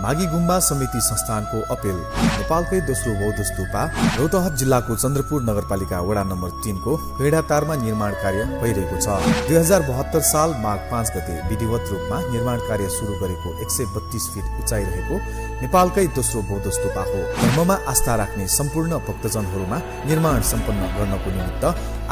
मागी गुम्बा समिति संस्थानको अपिल। नेपालकै दोस्रो बौद्ध स्तूपा रौतहट जिल्लाको चन्द्रपुर नगरपालिका वडा नम्बर 3 को गैडातारमा निर्माण कार्य भइरहेको छ। 2072 साल माघ 5 गते विधिवत रूपमा निर्माण कार्य सुरु गरेको 132 फिट उचाइ रहेको नेपालकै दोस्रो बौद्ध स्तूपा हो। धर्ममा आस्था राख्ने सम्पूर्ण भक्तजनहरूमा निर्माण सम्पन्न गर्नको निमित्त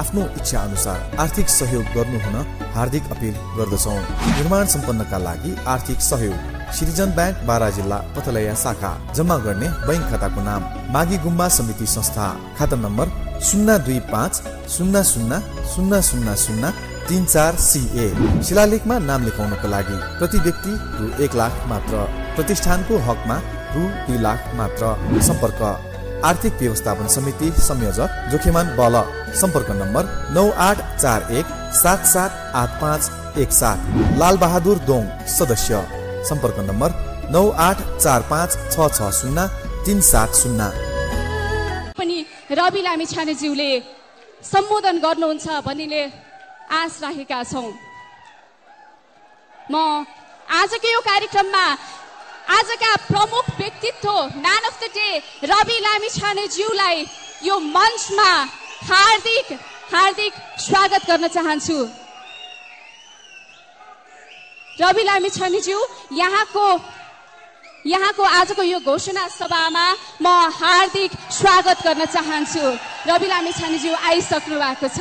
आफ्नो इच्छा अनुसार आर्थिक सहयोग गर्नुहुन हार्दिक अपील गर्दछौं। निर्माण सम्पन्नका लागि आर्थिक सहयोग सिटिजन बैंक बारा जिल्ला पथलैया शाखा। जम्मा गर्ने बैंक खाताको नाम मागी गुम्बा समिति संस्था, खाता नम्बर 02500000034 CA। शिलालेखमा नाम लेखाउनको लागि प्रति व्यक्ति रु 1 लाख मात्र, प्रतिष्ठानको हकमा रु 2 लाख मात्र। सम्पर्क आर्थिक व्यवस्थापन समिति संयोजक जोखिमान बल। सम्पर्क नम्बर 9841778517। लाल बहादुर दोङ सदस्य। सम्पर्क नम्बर 9845660370। पनि रवि लामिछानेज्यूले सम्बोधन गर्नुहुन्छ भन्ने आश राखेका छौं। म आजको यो कार्यक्रममा आजका प्रमुख व्यक्तित्व man of the day Rabi लामिछानेज्यूलाई यो मञ्चमा हार्दिक स्वागत गर्न चाहन्छु। रवि लामिछानेज्यू, यहाँको आजको यो घोषणा सभामा म हार्दिक स्वागत गर्न चाहन्छु। रवि लामिछानेज्यू आइसक्नु भएको छ।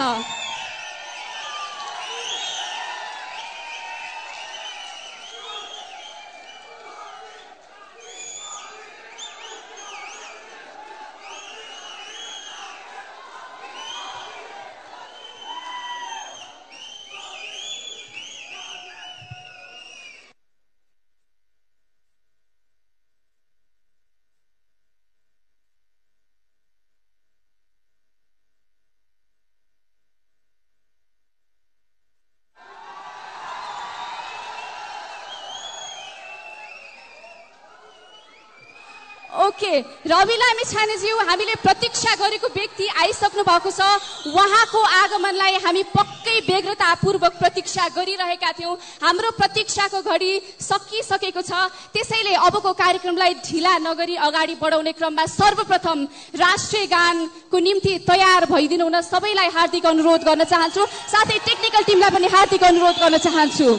ओके, रवि लामिछानेज्यू, हामीले प्रतीक्षा गरेको व्यक्ति आइसक्नु भएको छ। उहाँको आगमनलाई हामी पक्कै व्यग्रतापूर्वक प्रतीक्षा गरिरहेका थियौं। हाम्रो प्रतीक्षाको घडी सकिसकेको छ। त्यसैले अबको कार्यक्रमलाई ढिला नगरी अगाडि बढाउने क्रममा सर्वप्रथम राष्ट्रिय गानको निम्ति तयार भइदिनु हुन सबैलाई हार्दिक अनुरोध गर्न चाहन्छु। साथै टेक्निकल टिमलाई पनि हार्दिक अनुरोध गर्न चाहन्छु।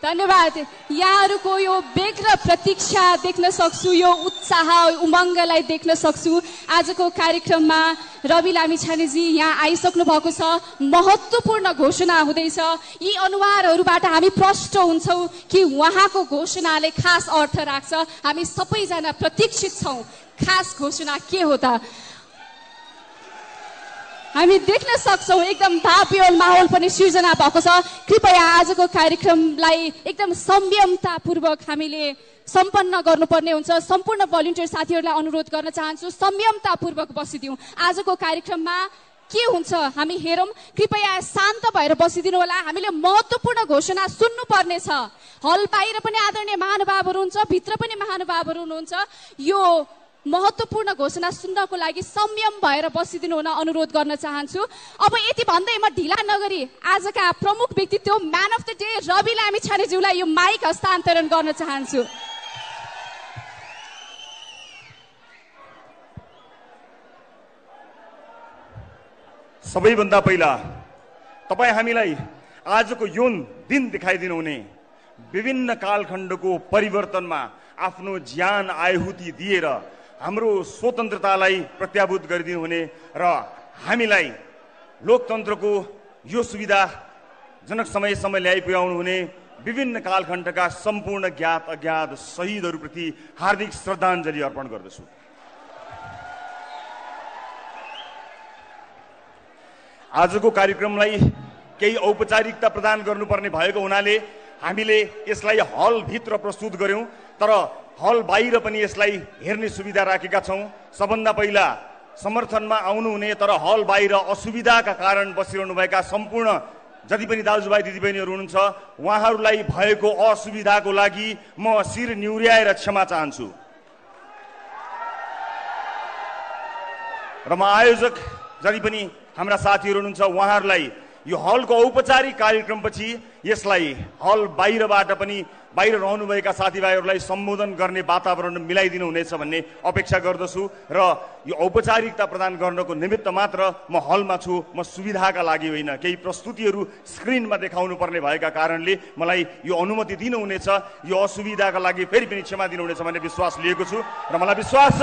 धन्यवाद। यहाँहरूको यो व्यग्र प्रतीक्षा देख्न सक्छु, यो उत्साह उमङ्गलाई देख्न सक्छु। आजको कार्यक्रममा रवि लामिछानेजी यहाँ आइसक्नु भएको छ। महत्त्वपूर्ण घोषणा हुँदैछ। यी अनुहारहरूबाट हामी प्रष्ट हुन्छौँ कि उहाँको घोषणाले खास अर्थ राख्छ। हामी सबैजना प्रतीक्षित छौँ खास घोषणा के हो त। हामी देख्न सक्छौँ एकदम भावपूर्ण माहौल पनि सिर्जना भएको छ। कृपया आजको कार्यक्रमलाई एकदम संयमतापूर्वक हामीले सम्पन्न गर्नुपर्ने हुन्छ। सम्पूर्ण भलिन्टियर साथीहरूलाई अनुरोध गर्न चाहन्छु, संयमतापूर्वक बसिदिउँ। आजको कार्यक्रममा के हुन्छ हामी हेरौँ। कृपया शान्त भएर बसिदिनु होला। हामीले महत्त्वपूर्ण घोषणा सुन्नुपर्ने छ। हल बाहिर पनि आदरणीय महानुभावहरू हुन्छ, भित्र पनि महानुभावहरू हुनुहुन्छ। यो महत्त्वपूर्ण घोषणा सुन्नको लागि संयम भएर बसिदिनु हुन अनुरोध गर्न चाहन्छु। अब यति भन्दै म ढिला नगरी आजका प्रमुख व्यक्तित्व man of the day Rabi लामिछानेज्यूलाई यो माइक हस्तान्तरण गर्न चाहन्छु। सबैभन्दा पहिला तपाईँ हामीलाई आजको यो दिन देखाइदिनु हुने विभिन्न कालखण्डको परिवर्तनमा आफ्नो ज्यान आहुति दिएर हाम्रो स्वतन्त्रतालाई प्रत्याभूत गरिदिनु हुने र हामीलाई लोकतन्त्रको यो सुविधाजनक समयसम्म ल्याइपुर्याउनु हुने विभिन्न कालखण्डका सम्पूर्ण ज्ञात अज्ञात शहीदहरूप्रति हार्दिक श्रद्धाञ्जली अर्पण गर्दछु। आजको कार्यक्रमलाई केही औपचारिकता प्रदान गर्नुपर्ने भएको हुनाले हामीले यसलाई हलभित्र प्रस्तुत गर्यौं, तर हल बाहिर पनि यसलाई हेर्ने सुविधा राखेका छौं। सबभन्दा पहिला समर्थनमा आउनुहुने तर हल बाहिर असुविधाका कारण बसिरहनुभएका सम्पूर्ण जति पनि दाजुभाइ दिदीबहिनीहरू हुनुहुन्छ उहाँहरूलाई भएको असुविधाको लागि म शिर निहुर्याएर क्षमा चाहन्छु र म आयोजक जति पनि हाम्रा साथीहरू हुनुहुन्छ उहाँहरूलाई यो हलको औपचारिक कार्यक्रमपछि यसलाई हल बाहिरबाट पनि बाहिर रहनुभएका साथीभाइहरूलाई सम्बोधन गर्ने वातावरण मिलाइदिनु हुनेछ भन्ने अपेक्षा गर्दछु र यो औपचारिकता प्रदान गर्नको निमित्त मात्र म हलमा छु, म सुविधाका लागि होइन। केही प्रस्तुतिहरू स्क्रिनमा देखाउनु पर्ने भएका कारणले मलाई यो अनुमति दिनुहुनेछ। यो असुविधाका लागि फेरि पनि क्षमा दिनुहुनेछ भन्ने विश्वास लिएको छु र मलाई विश्वास छ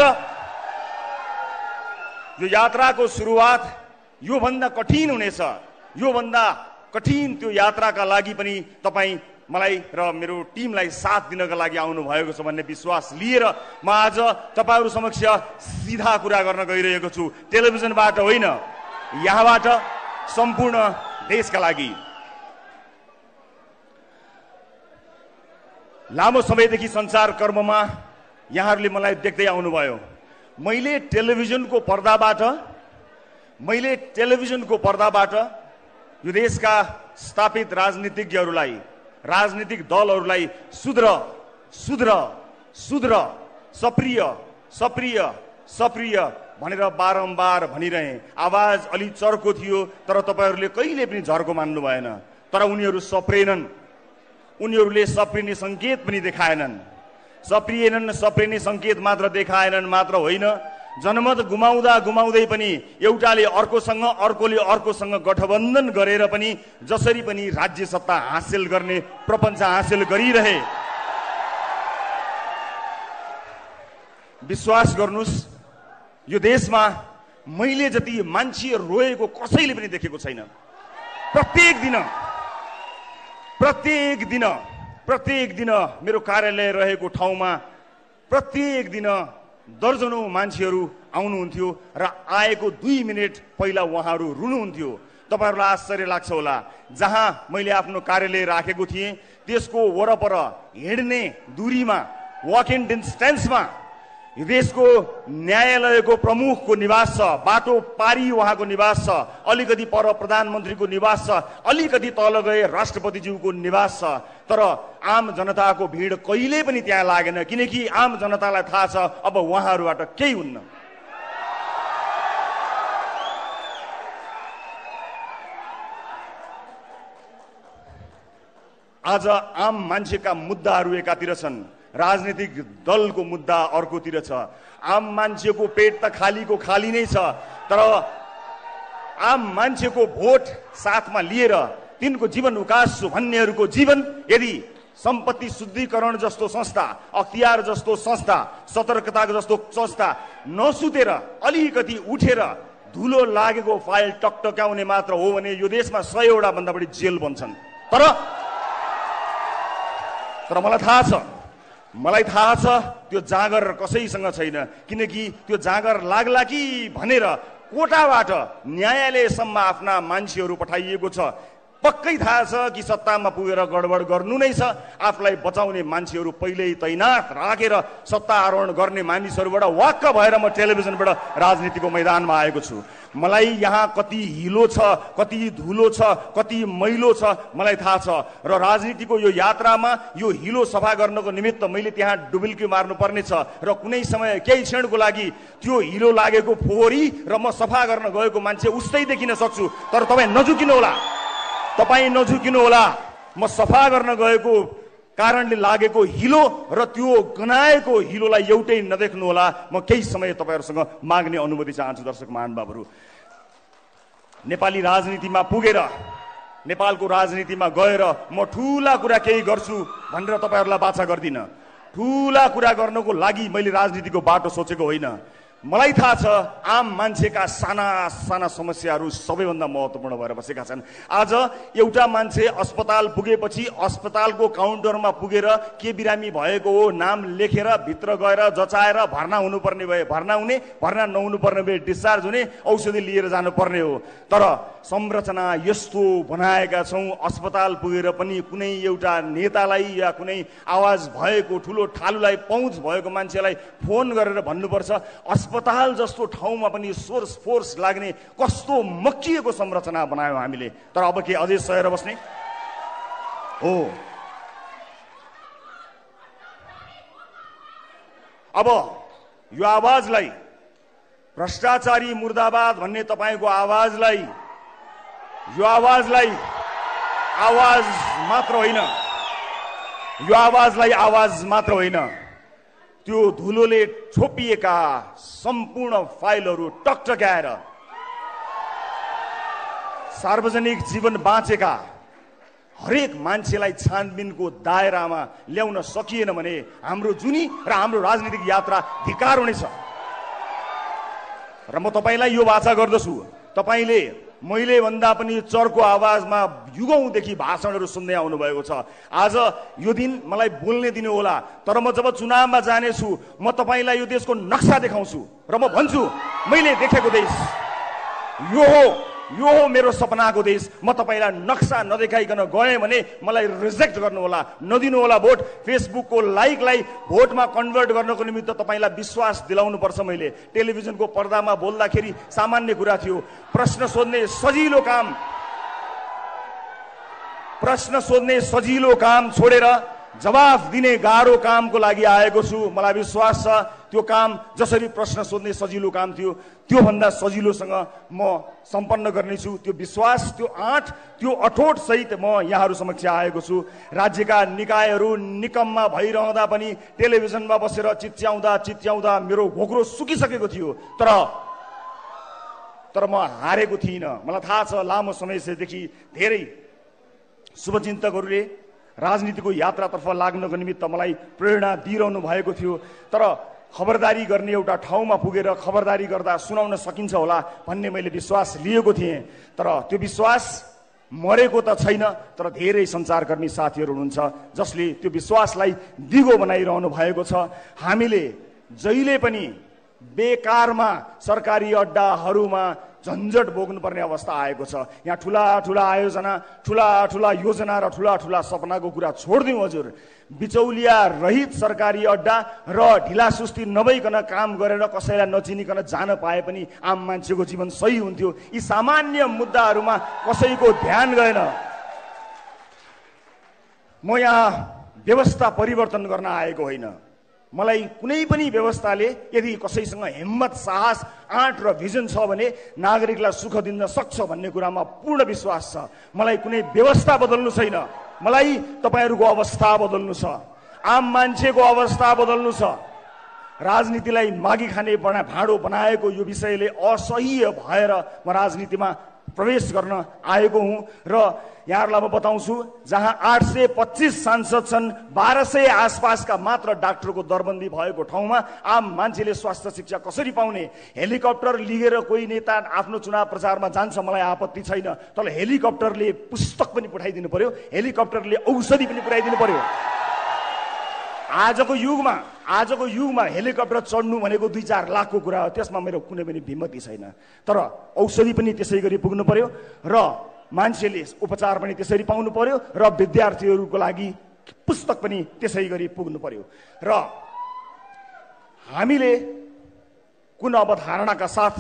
यो यात्राको सुरुवात योभन्दा कठिन हुनेछ। योभन्दा कठिन त्यो यात्राका लागि पनि तपाईँ मलाई र मेरो टिमलाई साथ दिनका लागि आउनु भएको छ भन्ने विश्वास लिएर म आज तपाईहरु समक्ष सीधा कुरा गर्न गइरहेको छु। टेलिभिजनबाट होइन, यहाँबाट सम्पूर्ण देशका लागि। लामो समयदेखि संचार कर्ममा यहाँहरूले मलाई देख्दै आउनुभयो। मैले टेलिभिजनको पर्दाबाट यो देशका स्थापित राजनीतिज्ञहरूलाई, राजनीतिक दलहरूलाई सुध्र सप्रिय भनेर बारम्बार भनिरहे। आवाज अलि चर्को थियो तर तपाईहरूले कहिले पनि झर्को मान्नु भएन। तर उनीहरू सप्रेनन्, उनीहरूले सप्रिने संकेत पनि देखाएनन्। सप्रिने संकेत मात्र देखाएनन् मात्र होइन, जनमत गुमाउँदै पनि एउटाले अर्कोसँग, अर्कोले अर्कोसँग गठबन्धन गरेर पनि जसरी पनि राज्य सत्ता हासिल गर्ने प्रपञ्च हासिल गरिरहे। विश्वास गर्नुस्, यो देशमा मैले जति मान्छे रोएको कसैले पनि देखेको छैन। प्रत्येक दिन मेरो कार्यालय रहेको ठाउँमा प्रत्येक दिन दर्जनौं मान्छेहरू आउनुहुन्थ्यो र आएको 2 मिनेट पहिला उहाँहरू रुनुहुन्थ्यो। तपाईहरुलाई आश्चर्य लाग्छ होला, जहाँ मैले आफ्नो कार्यालय राखेको थिएँ त्यसको वरपर हिँड्ने दूरीमा, वक इन डिस्टेन्समा यो देशको न्यायालयको प्रमुखको निवास छ, बाटो पारी उहाँको निवास छ, अलिकति पर प्रधानमन्त्रीको निवास छ, अलिकति तल गए राष्ट्रपतिज्यूको निवास छ। तर आम जनताको भिड कहिले पनि त्यहाँ लागेन, किनकि आम जनतालाई थाहा छ अब उहाँहरूबाट केही हुन्न। आज आम मान्छेका मुद्दाहरू एकातिर छन्, राजनीतिक दलको मुद्दा अर्कोतिर छ। आम मान्छेको पेट त खालीको खाली नै छ, तर आम मान्छेको भोट साथमा लिएर तिनको जीवन उकास्छु भन्नेहरूको जीवन यदि सम्पत्ति शुद्धिकरण जस्तो संस्था, अख्तियार जस्तो संस्था, सतर्कता जस्तो संस्था नसुतेर अलिकति उठेर धुलो लागेको फाइल टकटकाउने मात्र हो भने यो देशमा 100 वटा भन्दा बढी जेल बन्छन्। तर मलाई थाहा छ त्यो जाँगर कसैसँग छैन, किनकि त्यो जाँगर लाग्ला कि भनेर कोटाबाट न्यायालयसम्म आफ्ना मान्छेहरू पठाइएको छ। पक्कै थाहा छ कि सत्तामा पुगेर गडबड गर्नु नै छ। आफूलाई बचाउने मान्छेहरू पहिल्यै तैनात राखेर सत्ता आरोहण गर्ने मानिसहरूबाट वाक्क भएर म टेलिभिजनबाट राजनीतिको मैदानमा आएको छु। मलाई यहाँ कति हिलो छ, कति धुलो छ, कति मैलो छ मलाई थाहा छ र राजनीतिको यो यात्रामा यो हिलो सफा गर्नको निमित्त मैले त्यहाँ डुबुल्की मार्नु पर्ने छ र कुनै समय केही क्षणको लागि त्यो हिलो लागेको फोहोरी र म सफा गर्न गएको मान्छे उस्तै देखिन सक्छु। तर तपाईँ नझुकिनु होला। म सफा गर्न गएको कारणले लागेको हिलो र त्यो गनाएको हिलोलाई एउटै नदेख्नु होला। म केही समय तपाईहरुसँग माग्ने अनुमति चाहन्छु। दर्शक महानुभावहरू, नेपाली राजनीतिमा पुगेर नेपालको राजनीतिमा गएर म ठूला कुरा केही गर्छु भनेर तपाईहरुलाई बाचा गर्दिन। ठूला कुरा गर्नको लागि मैले राजनीतिको बाटो सोचेको होइन। मलाई थाहा छ आम मान्छेका साना साना समस्याहरू सबैभन्दा महत्त्वपूर्ण भएर बसेका छन्। आज एउटा मान्छे अस्पताल पुगेपछि अस्पतालको काउन्टरमा पुगेर के बिरामी भएको हो नाम लेखेर भित्र गएर जचाएर भर्ना हुनुपर्ने भए भर्ना हुने, भर्ना नहुनुपर्ने भए डिस्चार्ज हुने, औषधि लिएर जानुपर्ने हो। तर संरचना यस्तो बनाएका छौं अस्पताल पुगेर पनि कुनै एउटा नेतालाई या कुनै आवाज भएको ठुलो ठालुलाई पहुँच भएको मान्छेलाई फोन गरेर भन्नुपर्छ अस्पताल जस्तो ठाउँमा पनि सोर्स फोर्स लाग्ने कस्तो मक्किएको संरचना बनायौं हामीले। तर अब के अझै सहेर बस्ने हो? अब यो आवाजलाई भ्रष्टाचारी मुर्दाबाद भन्ने तपाईको आवाजलाई यो आवाजलाई आवाज मात्र होइन, यो आवाजलाई आवाज मात्र होइन, त्यो धुलोले छोपिएका सम्पूर्ण फाइलहरू टकटक्याएर सार्वजनिक जीवन बाँचेका हरेक मान्छेलाई छानबिनको दायरामा ल्याउन सकिएन भने हाम्रो जुनी र हाम्रो राजनीतिक यात्रा धिक्कार हुनेछ। र म तपाईलाई यो वाचा गर्दछु, तपाईले मैले भन्दा पनि चर्को आवाजमा युगौंदेखि भाषणहरू सुन्दै आउनु भएको छ। आज यो दिन मलाई बोल्ने दिनु होला, तर म जब चुनावमा जानेछु म तपाईलाई यो देशको नक्सा देखाउँछु र म भन्छु मैले देखेको देश यो हो मेरो सपनाको देश। म तपाईलाई नक्सा नदेखाइकन गए भने मलाई रिजेक्ट गर्नु होला, नदिनु होला भोट। फेसबुकको लाइकलाई भोटमा कन्भर्ट गर्नको निमित्त तपाईलाई विश्वास दिलाउनु पर्छ। मैले टेलिभिजनको पर्दामा बोल्दाखेरि सामान्य कुरा थियो, प्रश्न सोध्ने सजिलो काम छोडेर जवाफ दिने गाह्रो कामको लागि आएको छु। मलाई विश्वास छ त्यो काम जसरी प्रश्न सोध्ने सजिलो काम थियो त्यो भन्दा सजिलोसँग म सम्पन्न गर्नेछु। त्यो विश्वास, त्यो आँट, त्यो अठोट सहित म यहाँहरू समक्ष आएको छु। राज्यका निकायहरू निकममा भइरहँदा पनि टेलिभिजनमा बसेर चिच्याउँदा मेरो घोक्रो सुकिसकेको थियो, तर म हारेको थिइनँ। मलाई थाहा छ लामो समयदेखि धेरै शुभचिन्तकहरूले राजनीतिको यात्रातर्फ लाग्नको निमित्त मलाई प्रेरणा दिइरहनु भएको थियो। तर खबरदारी गर्ने एउटा ठाउँमा पुगेर खबरदारी गर्दा सुनाउन सकिन्छ होला भन्ने मैले विश्वास लिएको थिएँ। तर त्यो विश्वास मरेको त छैन, तर धेरै सञ्चारकर्मी साथीहरू हुनुहुन्छ जसले त्यो विश्वासलाई दिगो बनाइरहनु भएको छ। हामीले जहिले पनि बेकारमा सरकारी अड्डाहरूमा झन्झट भोग्नुपर्ने अवस्था आएको छ। यहाँ ठुला ठुला आयोजना, ठुला योजना र ठुला सपनाको कुरा छोड्दिउँ हजुर। बिचौलिया रहित सरकारी अड्डा र ढिला सुस्ती नभइकन काम गरेर कसैलाई नचिनिकन जान पाए पनि आम मान्छेको जीवन सही हुन्थ्यो। यी सामान्य मुद्दाहरूमा कसैको ध्यान गएन। म यहाँ व्यवस्था परिवर्तन गर्न आएको होइन। मलाई कुनै पनि व्यवस्थाले यदि कसैसँग हिम्मत, साहस, आँट र भिजन छ भने नागरिकलाई सुख दिन सक्छ भन्ने कुरामा पूर्ण विश्वास छ। मलाई कुनै व्यवस्था बदल्नु छैन, मलाई तपाईहरुको अवस्था बदल्नु छ, आम मान्छेको अवस्था बदल्नु छ। राजनीतिलाई मागी खाने भाँडो बनाएको यो विषयले असह्य भएर म राजनीतिमा प्रवेश गर्न आएको हुँ। र यहाँहरूलाई म बताउँछु, जहाँ 825 सांसद छन्, 1200 आसपासका मात्र डाक्टरको दरबन्दी भएको ठाउँमा आम मान्छेले स्वास्थ्य शिक्षा कसरी पाउने? हेलिकप्टर लिएर कोही नेता आफ्नो चुनाव प्रचारमा जान्छ, मलाई आपत्ति छैन, तर हेलिकप्टरले पुस्तक पनि पठाइदिनु पर्यो, हेलिकप्टरले औषधि पनि पुर्याइदिनु पर्यो। आजको युगमा हेलिकप्टर चढ्नु भनेको 2-4 लाखको कुरा हो, त्यसमा मेरो कुनै पनि भिमती छैन। तर औषधि पनि त्यसै गरी पुग्नु पर्यो र मान्छेले उपचार पनि त्यसरी पाउनु पर्यो र विद्यार्थीहरूको लागि पुस्तक पनि त्यसै गरी पुग्नु पर्यो। र हामीले कुन अवधारणाका साथ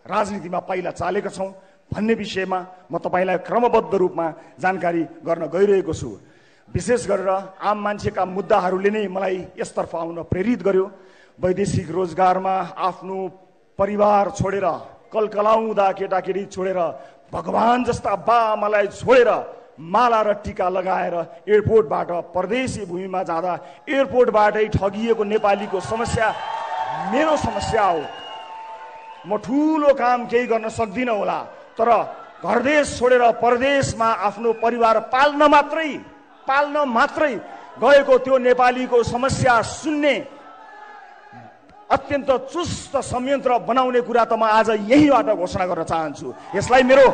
राजनीतिमा पाइला चालेका छौं भन्ने विषयमा म तपाईलाई क्रमबद्ध रूपमा जानकारी गर्न गइरहेको छु। विशेष गरेर आम मान्छेका मुद्दाहरूले नै मलाई यसतर्फ आउन प्रेरित गर्यो। वैदेशिक रोजगारमा आफ्नो परिवार छोडेर, कलकलाउँदा केटाकेटी छोडेर, भगवान जस्ता बाआमालाई छोडेर माला र टीका लगाएर एयरपोर्टबाट परदेशी भूमिमा जाँदा एयरपोर्टबाटै ठगिएको नेपालीको समस्या मेरो समस्या हो। म ठूलो काम केही गर्न सक्दिनँ होला, तर घरदेश छोडेर परदेशमा आफ्नो परिवार पाल्न मात्रै गएको त्यो नेपालीको समस्या सुन्ने अत्यन्त चुस्त संयन्त्र बनाउने कुरा त म आज यहीबाट घोषणा गर्न चाहन्छु। यसलाई मेरो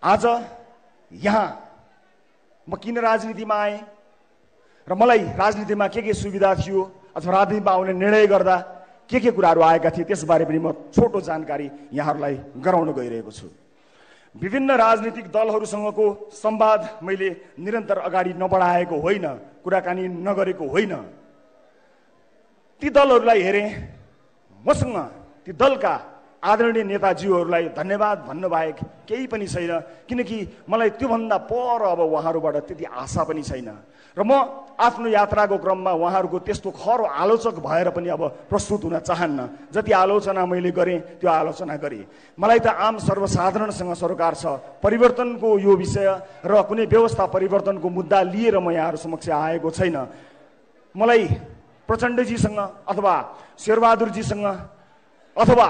आज यहाँ म किन राजनीतिमा आएँ र मलाई राजनीतिमा के सुविधा थियो अथवा राजनीतिमा आउने निर्णय गर्दा के कुराहरू आएका थिए त्यसबारे पनि म छोटो जानकारी यहाँहरूलाई गराउन गइरहेको छु। विभिन्न राजनीतिक दलहरूसँगको संवाद मैले निरन्तर अगाडि नबढाएको होइन, कुराकानी नगरेको होइन। ती दलहरूलाई हेरेँ, मसँग ती दलका आदरणीय नेताजीहरूलाई धन्यवाद भन्नु बाहेक केही पनि छैन, किनकि मलाई त्योभन्दा पर अब उहाँहरूबाट त्यति आशा पनि छैन र म आफ्नो यात्राको क्रममा उहाँहरूको त्यस्तो खरो आलोचक भएर पनि अब प्रस्तुत हुन चाहन्न। जति आलोचना मैले गरेँ त्यो आलोचना गरेँ। मलाई त आम सर्वसाधारणसँग सरोकार छ। परिवर्तनको यो विषय र कुनै व्यवस्था परिवर्तनको मुद्दा लिएर म यहाँहरू समक्ष आएको छैन। मलाई प्रचण्डजीसँग अथवा शेरबहादुरजीसँग अथवा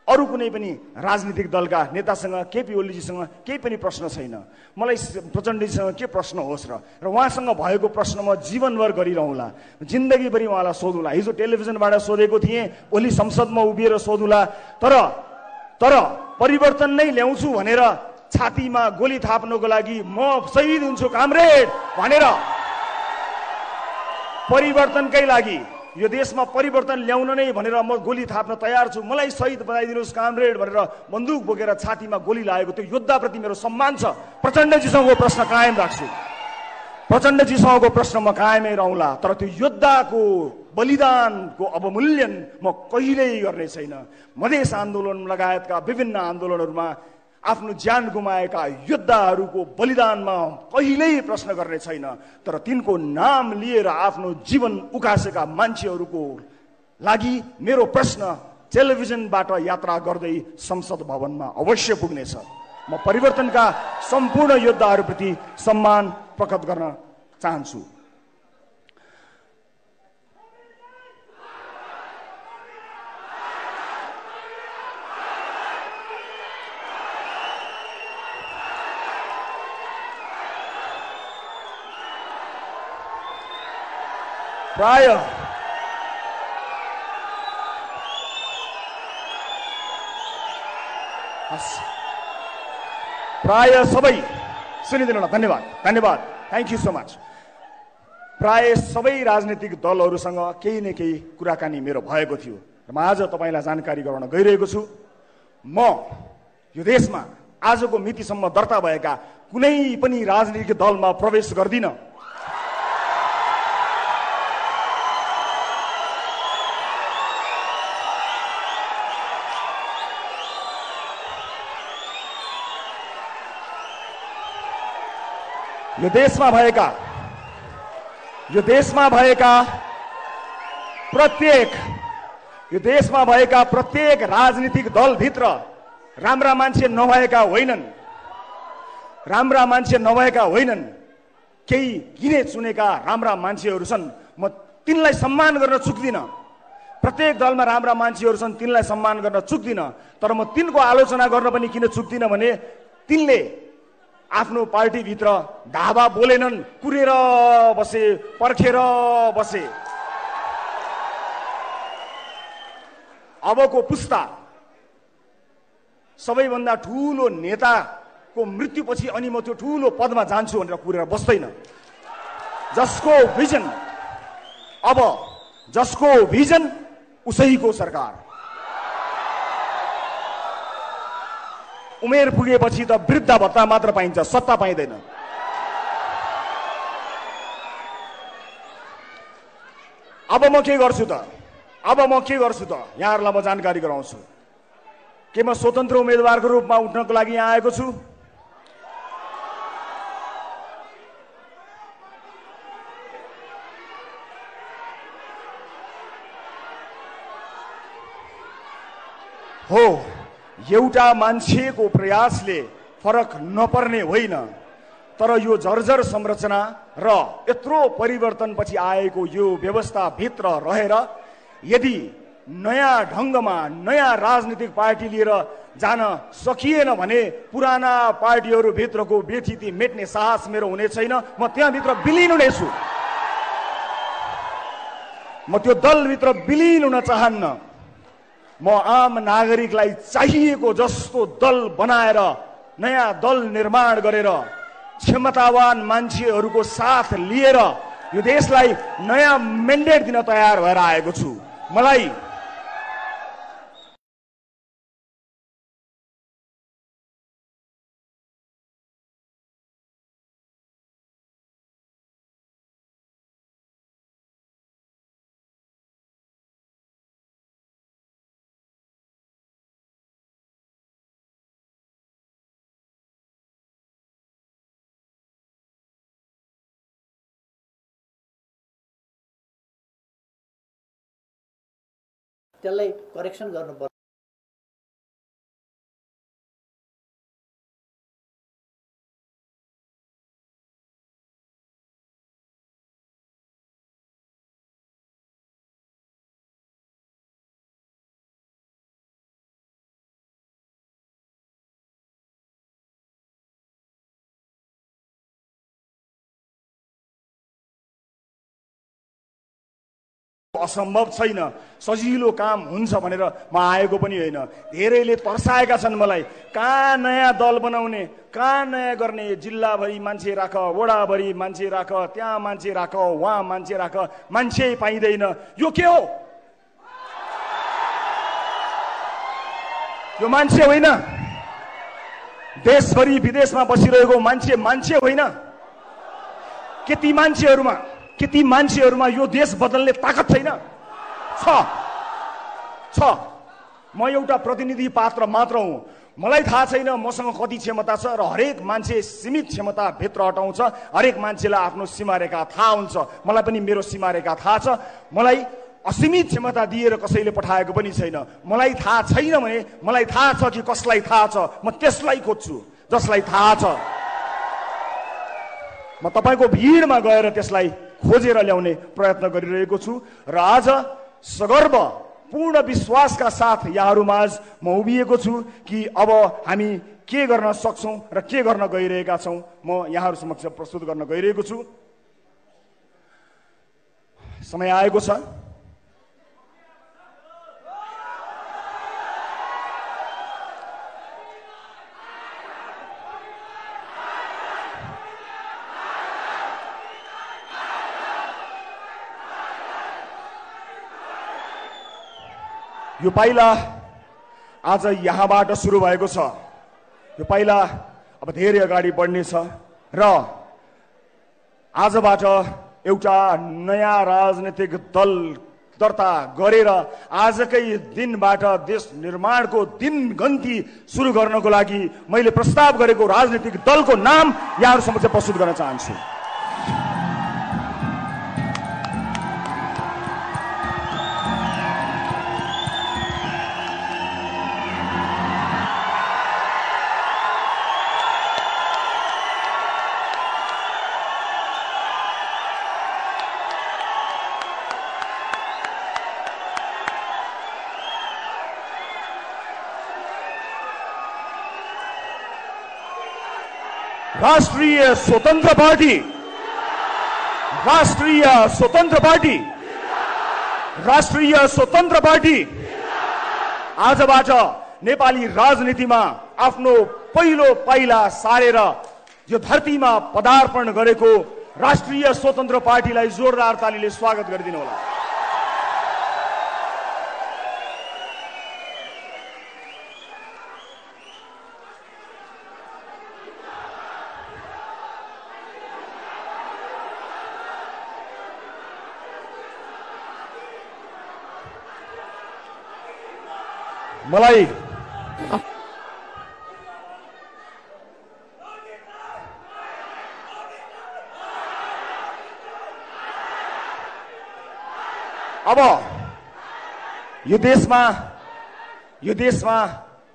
अरू कुनै पनि राजनीतिक दलका नेतासँग, केपी ओलीजीसँग केही पनि प्रश्न छैन। मलाई प्रचण्डजीसँग के प्रश्न होस् र उहाँसँग भएको प्रश्न म जीवनभर गरिरहँला, जिन्दगीभरि उहाँलाई सोधुला। हिजो टेलिभिजनबाट सोधेको थिएँ, भोलि संसदमा उभिएर सोधुला। तर परिवर्तन नै ल्याउँछु भनेर छातीमा गोली थाप्नको लागि म शहीद हुन्छु कामरेड भनेर परिवर्तनकै लागि, यो देशमा परिवर्तन ल्याउन नै भनेर म गोली थाप्न तयार छु, मलाई शहीद बनाइदिनुहोस् कामरेड भनेर बन्दुक बोकेर छातीमा गोली लागेको त्यो योद्धाप्रति मेरो सम्मान छ। प्रचण्डजीसँगको प्रश्न कायम राख्छु, प्रचण्डजीसँगको प्रश्न म कायमै रहला। तर त्यो योद्धाको बलिदानको अवमूल्यन म कहिल्यै गर्ने छैन। मधेस आन्दोलन लगायतका विभिन्न आन्दोलनहरूमा आफ्नो ज्यान गुमाएका योद्धाहरूको बलिदानमा कहिल्यै प्रश्न गर्ने छैन। तर तिनको नाम लिएर आफ्नो जीवन उकासेका मान्छेहरूको लागि मेरो प्रश्न टेलिभिजनबाट यात्रा गर्दै संसद भवनमा अवश्य पुग्नेछ। म परिवर्तनका सम्पूर्ण योद्धाहरूप्रति सम्मान प्रकट गर्न चाहन्छु। प्राय सबै सुनिदिनु न, धन्यवाद, थ्याङ्क यू सो मच। प्राय सबै राजनीतिक दलहरूसँग केही न केही कुराकानी मेरो भएको थियो र म आज तपाईँलाई जानकारी गराउन गइरहेको छु। म यो देशमा आजको मितिसम्म दर्ता भएका कुनै पनि राजनीतिक दलमा प्रवेश गर्दिनँ। यो देशमा भएका प्रत्येक राजनीतिक दलभित्र राम्रा मान्छे नभएका होइनन्, केही गिने चुनेका राम्रा मान्छेहरू छन्। म तिनलाई सम्मान गर्न चुक्दिनँ। प्रत्येक दलमा राम्रा मान्छेहरू छन्, तिनलाई सम्मान गर्न चुक्दिनँ। तर म तिनको आलोचना गर्न पनि किन चुक्दिनँ भने तिनले आफ्नो पार्टीभित्र धावा बोलेनन्, कुरेर बसे, पर्खेर बसे। अबको पुस्ता सबैभन्दा ठुलो नेताको मृत्युपछि अनि म त्यो ठुलो पदमा जान्छु भनेर कुरेर बस्दैन। जसको भिजन उसैको सरकार। उमेर पुगेपछि त वृद्ध भत्ता मात्र पाइन्छ, सत्ता पाइँदैन। अब म के गर्छु त यहाँहरूलाई म जानकारी गराउँछु। के म स्वतन्त्र उम्मेदवारको रूपमा उठ्नको लागि यहाँ आएको छु? हो, एउटा मान्छेको प्रयासले फरक नपर्ने होइन, तर यो जर्जर संरचना र यत्रो परिवर्तनपछि आएको यो व्यवस्थाभित्र रहेर यदि नयाँ ढङ्गमा नयाँ राजनीतिक पार्टी लिएर जान सकिएन भने पुराना पार्टीहरूभित्रको व्यथिति मेट्ने साहस मेरो हुने छैन। म त्यहाँभित्र विलिन हुनेछु, म त्यो दलभित्र विलिन हुन चाहन्न। म आम नागरिकलाई चाहिएको जस्तो दल बनाएर नयाँ दल निर्माण गरेर क्षमतावान मान्छेहरूको साथ लिएर यो देशलाई नयाँ मेन्डेट दिन तयार भएर आएको छु। मलाई त्यसलाई करेक्सन गर्नुपर्छ। असम्भव छैन, सजिलो काम हुन्छ भनेर म आएको पनि होइन। धेरैले तर्साएका छन् मलाई, कहाँ नयाँ दल बनाउने, कहाँ नयाँ गर्ने, जिल्लाभरि मान्छे राख, वडाभरि मान्छे राख, त्यहाँ मान्छे राख, वहाँ मान्छे राख, मान्छे पाइँदैन। यो के हो? यो मान्छे होइन। देशभरि विदेशमा बसिरहेको मान्छे मान्छे होइन। के ती मान्छेहरूमा यो देश बदल्ने ताकत छैन? छ। म एउटा प्रतिनिधि पात्र मात्र हुँ। मलाई थाहा छैन मसँग कति क्षमता छ र हरेक मान्छे सीमित क्षमता भित्र हटाउँछ। हरेक मान्छेलाई आफ्नो सीमारेखा थाहा हुन्छ। मलाई पनि मेरो सीमारेखा थाहा छ। मलाई असीमित क्षमता दिएर कसैले पठाएको पनि छैन। मलाई थाहा छैन भने मलाई थाहा छ कि कसलाई थाहा छ, म त्यसलाई खोज्छु जसलाई थाहा छ। म तपाईको भिडमा गएर त्यसलाई खोजेर ल्याउने प्रयत्न गरिरहेको छु र आज सगर्व पूर्ण विश्वासका साथ यहाँहरूमाझ म उभिएको छु कि अब हामी के गर्न सक्छौं र के गर्न गइरहेका छौं म यहाँहरू समक्ष प्रस्तुत गर्न गइरहेको छु। समय आएको छ। यो पाइला आज यहाँबाट सुरु भएको छ। यो पाइला अब धेरै अगाडि बढ्नेछ र आजबाट एउटा नयाँ राजनीतिक दल दर्ता गरेर आजकै दिनबाट देश निर्माणको दिनगन्ती सुरु गर्नको लागि मैले प्रस्ताव गरेको राजनीतिक दलको नाम यहाँहरू समक्ष प्रस्तुत गर्न चाहन्छु। राष्ट्रिय स्वतन्त्र पार्टी, राष्ट्रिय स्वतन्त्र पार्टी, राष्ट्रिय स्वतन्त्र पार्टी आजबाट नेपाली राजनीतिमा आफ्नो पहिलो पाइला सारेर यो धरतीमा पदार्पण गरेको राष्ट्रिय स्वतन्त्र पार्टीलाई जोरदार तालीले स्वागत गरिदिनु होला। मलाई अब यो देशमा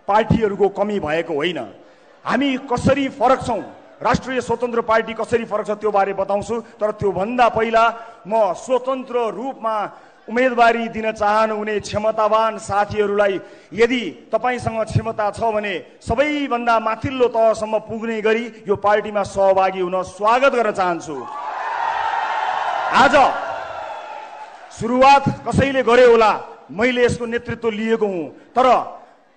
पार्टीहरूको कमी भएको होइन। हामी कसरी फरक छौं राष्ट्रिय स्वतन्त्र पार्टी कसरी फरक छ त्यो बारे बताउँछु। तर त्यो भन्दा पहिला म स्वतन्त्र रूपमा उम्मेदवारी दिन चाहनुहुने क्षमतावान साथीहरूलाई यदि तपाईसँग क्षमता छ भने सबैभन्दा माथिल्लो तहसम्म पुग्ने गरी यो पार्टीमा सहभागी हुन स्वागत गर्न चाहन्छु। आज सुरुवात कसैले गरे होला, मैले यसको नेतृत्व लिएको हुँ, तर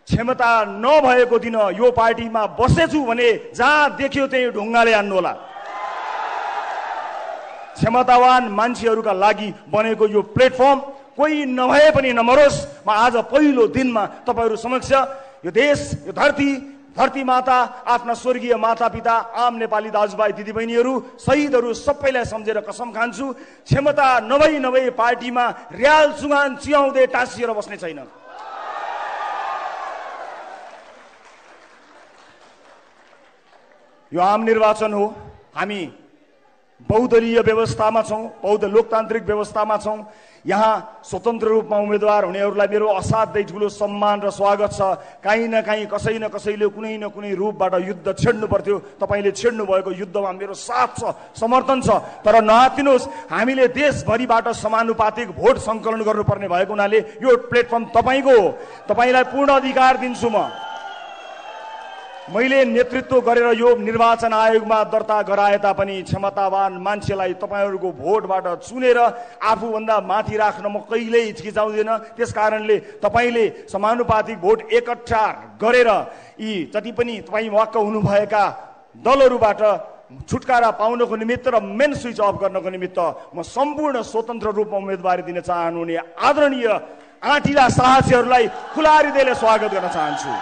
क्षमता नभएको दिन यो पार्टीमा बसेछु भने जहाँ देख्यो त्यही ढुङ्गाले हान्नु होला। क्षमतावान मान्छेहरूका लागि बनेको यो प्लेटफर्म कोही नभए पनि नमरोस्, म आज पहिलो दिनमा तपाईहरू समक्ष यो देश, यो धरती माता, आफ्ना स्वर्गीय मातापिता, आम नेपाली दाजुभाइ दिदीबहिनीहरू, शहीदहरू सबैलाई सम्झेर कसम खान्छु, क्षमता नभई पार्टीमा र्याल चुगान चियाउँदै टाँसिएर बस्ने छैन। यो आम निर्वाचन हो, हामी बहुदलीय व्यवस्थामा छौँ, बहु लोकतान्त्रिक व्यवस्थामा छौँ। यहाँ स्वतन्त्र रूपमा उम्मेदवार हुनेहरूलाई मेरो असाध्यै ठुलो सम्मान र स्वागत छ। काहीँ न काहीँ कसै न कसैले कुनै न कुनै रूपबाट युद्ध छेड्नु पर्थ्यो, तपाईँले छेड्नु भएको युद्धमा मेरो साथ छ, समर्थन छ। तर नआत्तिनुहोस्, हामीले देशभरिबाट समानुपातिक भोट सङ्कलन गर्नुपर्ने भएको हुनाले यो प्लेटफर्म तपाईँको हो, तपाईँलाई पूर्ण अधिकार दिन्छु म। मैले नेतृत्व गरेर यो निर्वाचन आयोगमा दर्ता गराए तापनि क्षमतावान मान्छेलाई तपाईहरूको भोटबाट चुनेर आफूभन्दा माथि राख्न म कहिल्यै हिचकिचाउँदैन। त्यसकारणले तपाईँले समानुपातिक भोट एकट्ठा गरेर यी जति पनि तपाईँ वाक्क हुनुभएका दलहरूबाट छुटकारा पाउनको निमित्त र मेन स्विच अफ गर्नको निमित्त म सम्पूर्ण स्वतन्त्र रूपमा उम्मेदवारी दिन चाहनुहुने आदरणीय आँटिला साहसीहरूलाई खुला हृदयले स्वागत गर्न चाहन्छु।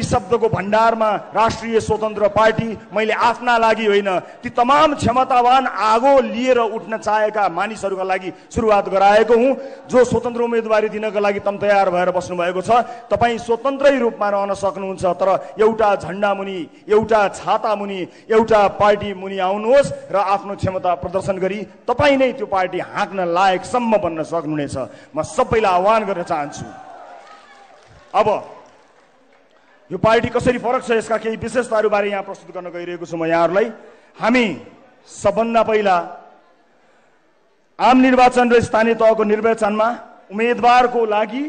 शब्दको भण्डारमा राष्ट्रिय स्वतन्त्र पार्टी मैले आफ्ना लागि होइन, ती तमाम क्षमतावान आगो लिएर उठ्न चाहेका मानिसहरूका लागि सुरुवात गराएको हुँ, जो स्वतन्त्र उम्मेदवारी दिनका लागि तम तयार भएर बस्नु भएको छ। तपाईँ स्वतन्त्रै रूपमा रहन सक्नुहुन्छ, तर एउटा झण्डा मुनि, एउटा छाता मुनि, एउटा पार्टी मुनि आउनुहोस् र आफ्नो क्षमता प्रदर्शन गरी तपाईँ नै त्यो पार्टी हाँक्न लायकसम्म बन्न सक्नुहुनेछ। म सबैलाई आह्वान गर्न चाहन्छु। अब यो पार्टी कसरी फरक छ यसका केही विशेषताहरू बारे यहाँ प्रस्तुत गर्न गइरहेको छु म यहाँहरूलाई। हामी सबभन्दा पहिला आम निर्वाचन र स्थानीय तहको निर्वाचनमा उम्मेदवारको लागि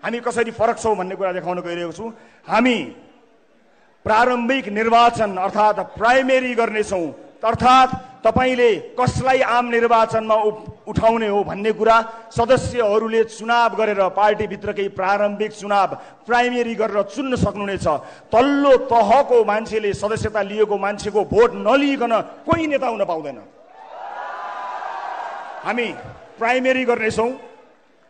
हामी कसरी फरक छौँ भन्ने कुरा देखाउन गइरहेको छु। हामी प्रारम्भिक निर्वाचन अर्थात् प्राइमेरी गर्नेछौँ, अर्थात् तपाईले कसलाई आम निर्वाचनमा उठाउने हो भन्ने कुरा सदस्यहरूले चुनाव गरेर पार्टीभित्रकै प्रारम्भिक चुनाव प्राइमेरी गरेर चुन्न सक्नुहुनेछ। तल्लो तहको मान्छेले सदस्यता लिएको मान्छेको भोट नलिइकन कोही नेता हुन पाउँदैन। हामी प्राइमेरी गर्नेछौँ,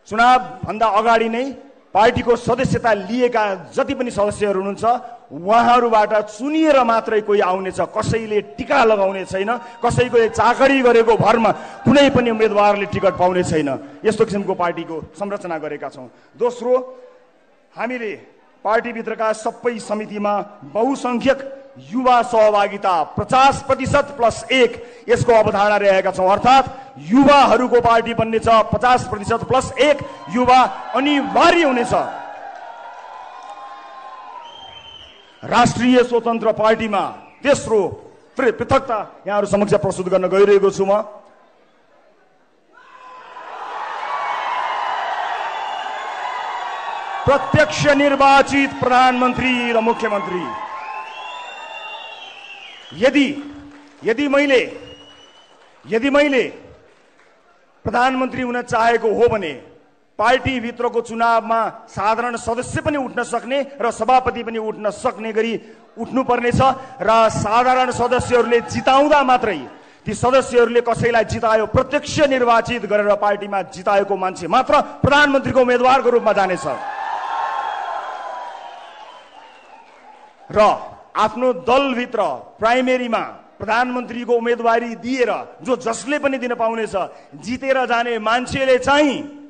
चुनाव भन्दा अगाडि नै पार्टीको सदस्यता लिएका जति पनि सदस्यहरू हुनुहुन्छ उहाँहरूबाट चुनिएर मात्रै कोही आउनेछ। कसैले टिका लगाउने छैन, कसैको चाकरी गरेको भरमा कुनै पनि उम्मेदवारले टिकट पाउने छैन। यस्तो किसिमको पार्टीको संरचना गरेका छौँ। दोस्रो, हामीले पार्टीभित्रका सबै समितिमा बहुसंख्यक युवा सहभागिता 50% + 1 यसको अवधारणा रहेका छौँ। अर्थात् युवाहरूको पार्टी बन्नेछ, 50% + 1 युवा अनिवार्य हुनेछ। राष्ट्रिय स्वतन्त्र पार्टीमा तेस्रो पृथकता यहाँहरू समक्ष प्रस्तुत गर्न गइरहेको छु म। प्रत्यक्ष निर्वाचित प्रधानमन्त्री र मुख्यमन्त्री। यदि मैले प्रधानमन्त्री हुन चाहेको हो भने पार्टी भित्रको चुनावमा साधारण सदस्य पनि उठ्न सक्ने र सभापति पनि उठ्न सक्ने गरी उठ्नुपर्नेछ र साधारण सदस्यहरूले जिताउँदा मात्रै ती सदस्यहरूले कसैलाई जितायो प्रत्यक्ष निर्वाचित गरेर पार्टीमा जिताएको मान्छे मात्र प्रधानमन्त्रीको उम्मेदवारको रूपमा जानेछ र आफ्नो दलभित्र प्राइमेरीमा प्रधानमन्त्रीको उम्मेदवारी दिएर जो जसले पनि दिन पाउनेछ जितेर जाने मान्छेले चाहिँ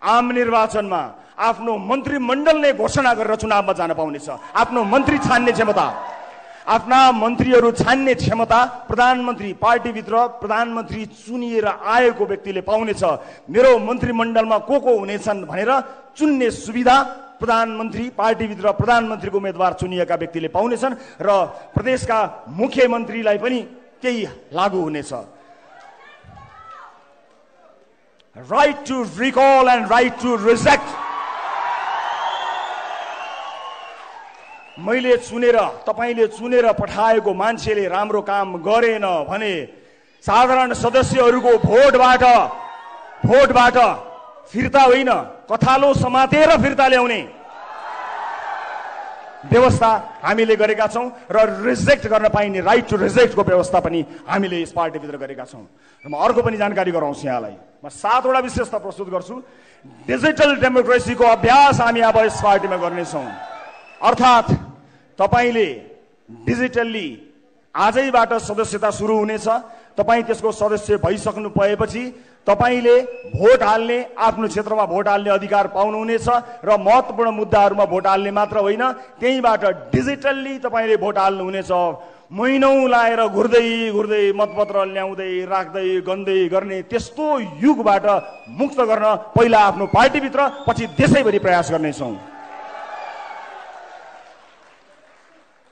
आम निर्वाचनमा आफ्नो मन्त्रीमण्डलले घोषणा गरेर चुनावमा जान पाउनेछ। आफ्नो मन्त्री छान्ने क्षमता, आफ्ना मन्त्रीहरू छान्ने क्षमता प्रधानमन्त्री पार्टीभित्र प्रधानमन्त्री चुनिएर आएको व्यक्तिले पाउनेछ। मेरो मन्त्रीमण्डलमा को हुनेछन् भनेर चुन्ने सुविधा प्रधानमन्त्री, पार्टीभित्र प्रधानमन्त्रीको उम्मेदवार चुनिएका व्यक्तिले पाउनेछन् र प्रदेशका मुख्यमन्त्रीलाई पनि त्यही लागू हुनेछ। Right to recall and right to reject. मैले चुनेर, तपाईले चुनेर पठाएको मान्छेले राम्रो काम गरेन भने साधारण सदस्यहरूको भोटबाट फिर्ता होइन, कथालो समातेर फिर्ता ल्याउने व्यवस्था हामीले गरेका छौं र रिजेक्ट गर्न पाइने राइट टु रिजेक्टको व्यवस्था पनि हामीले यस पार्टीभित्र गरेका छौं। र म अर्को पनि जानकारी गराउँछु यहाँलाई। म 7 वटा विशेषता प्रस्तुत गर्छु। डिजिटल डेमोक्रेसीको अभ्यास हामी अब यस पार्टीमा गर्नेछौँ। अर्थात् तपाईले डिजिटल्ली आजैबाट सदस्यता सुरु हुनेछ। तपाई त्यसको सदस्य भइसक्नु भएपछि तपाईले भोट हाल्ने, आफ्नो क्षेत्रमा भोट हाल्ने अधिकार पाउनुहुनेछ र महत्त्वपूर्ण मुद्दाहरूमा भोट हाल्ने मात्र होइन, त्यहीबाट डिजिटल्ली तपाईले भोट हाल्नुहुनेछ। महिनौं लाएर घुर्दै मतपत्र ल्याउँदै राख्दै गन्दै गर्ने त्यस्तो युगबाट मुक्त गर्न पहिला आफ्नो पार्टीभित्र पछि देशैभरि प्रयास गर्नेछौँ।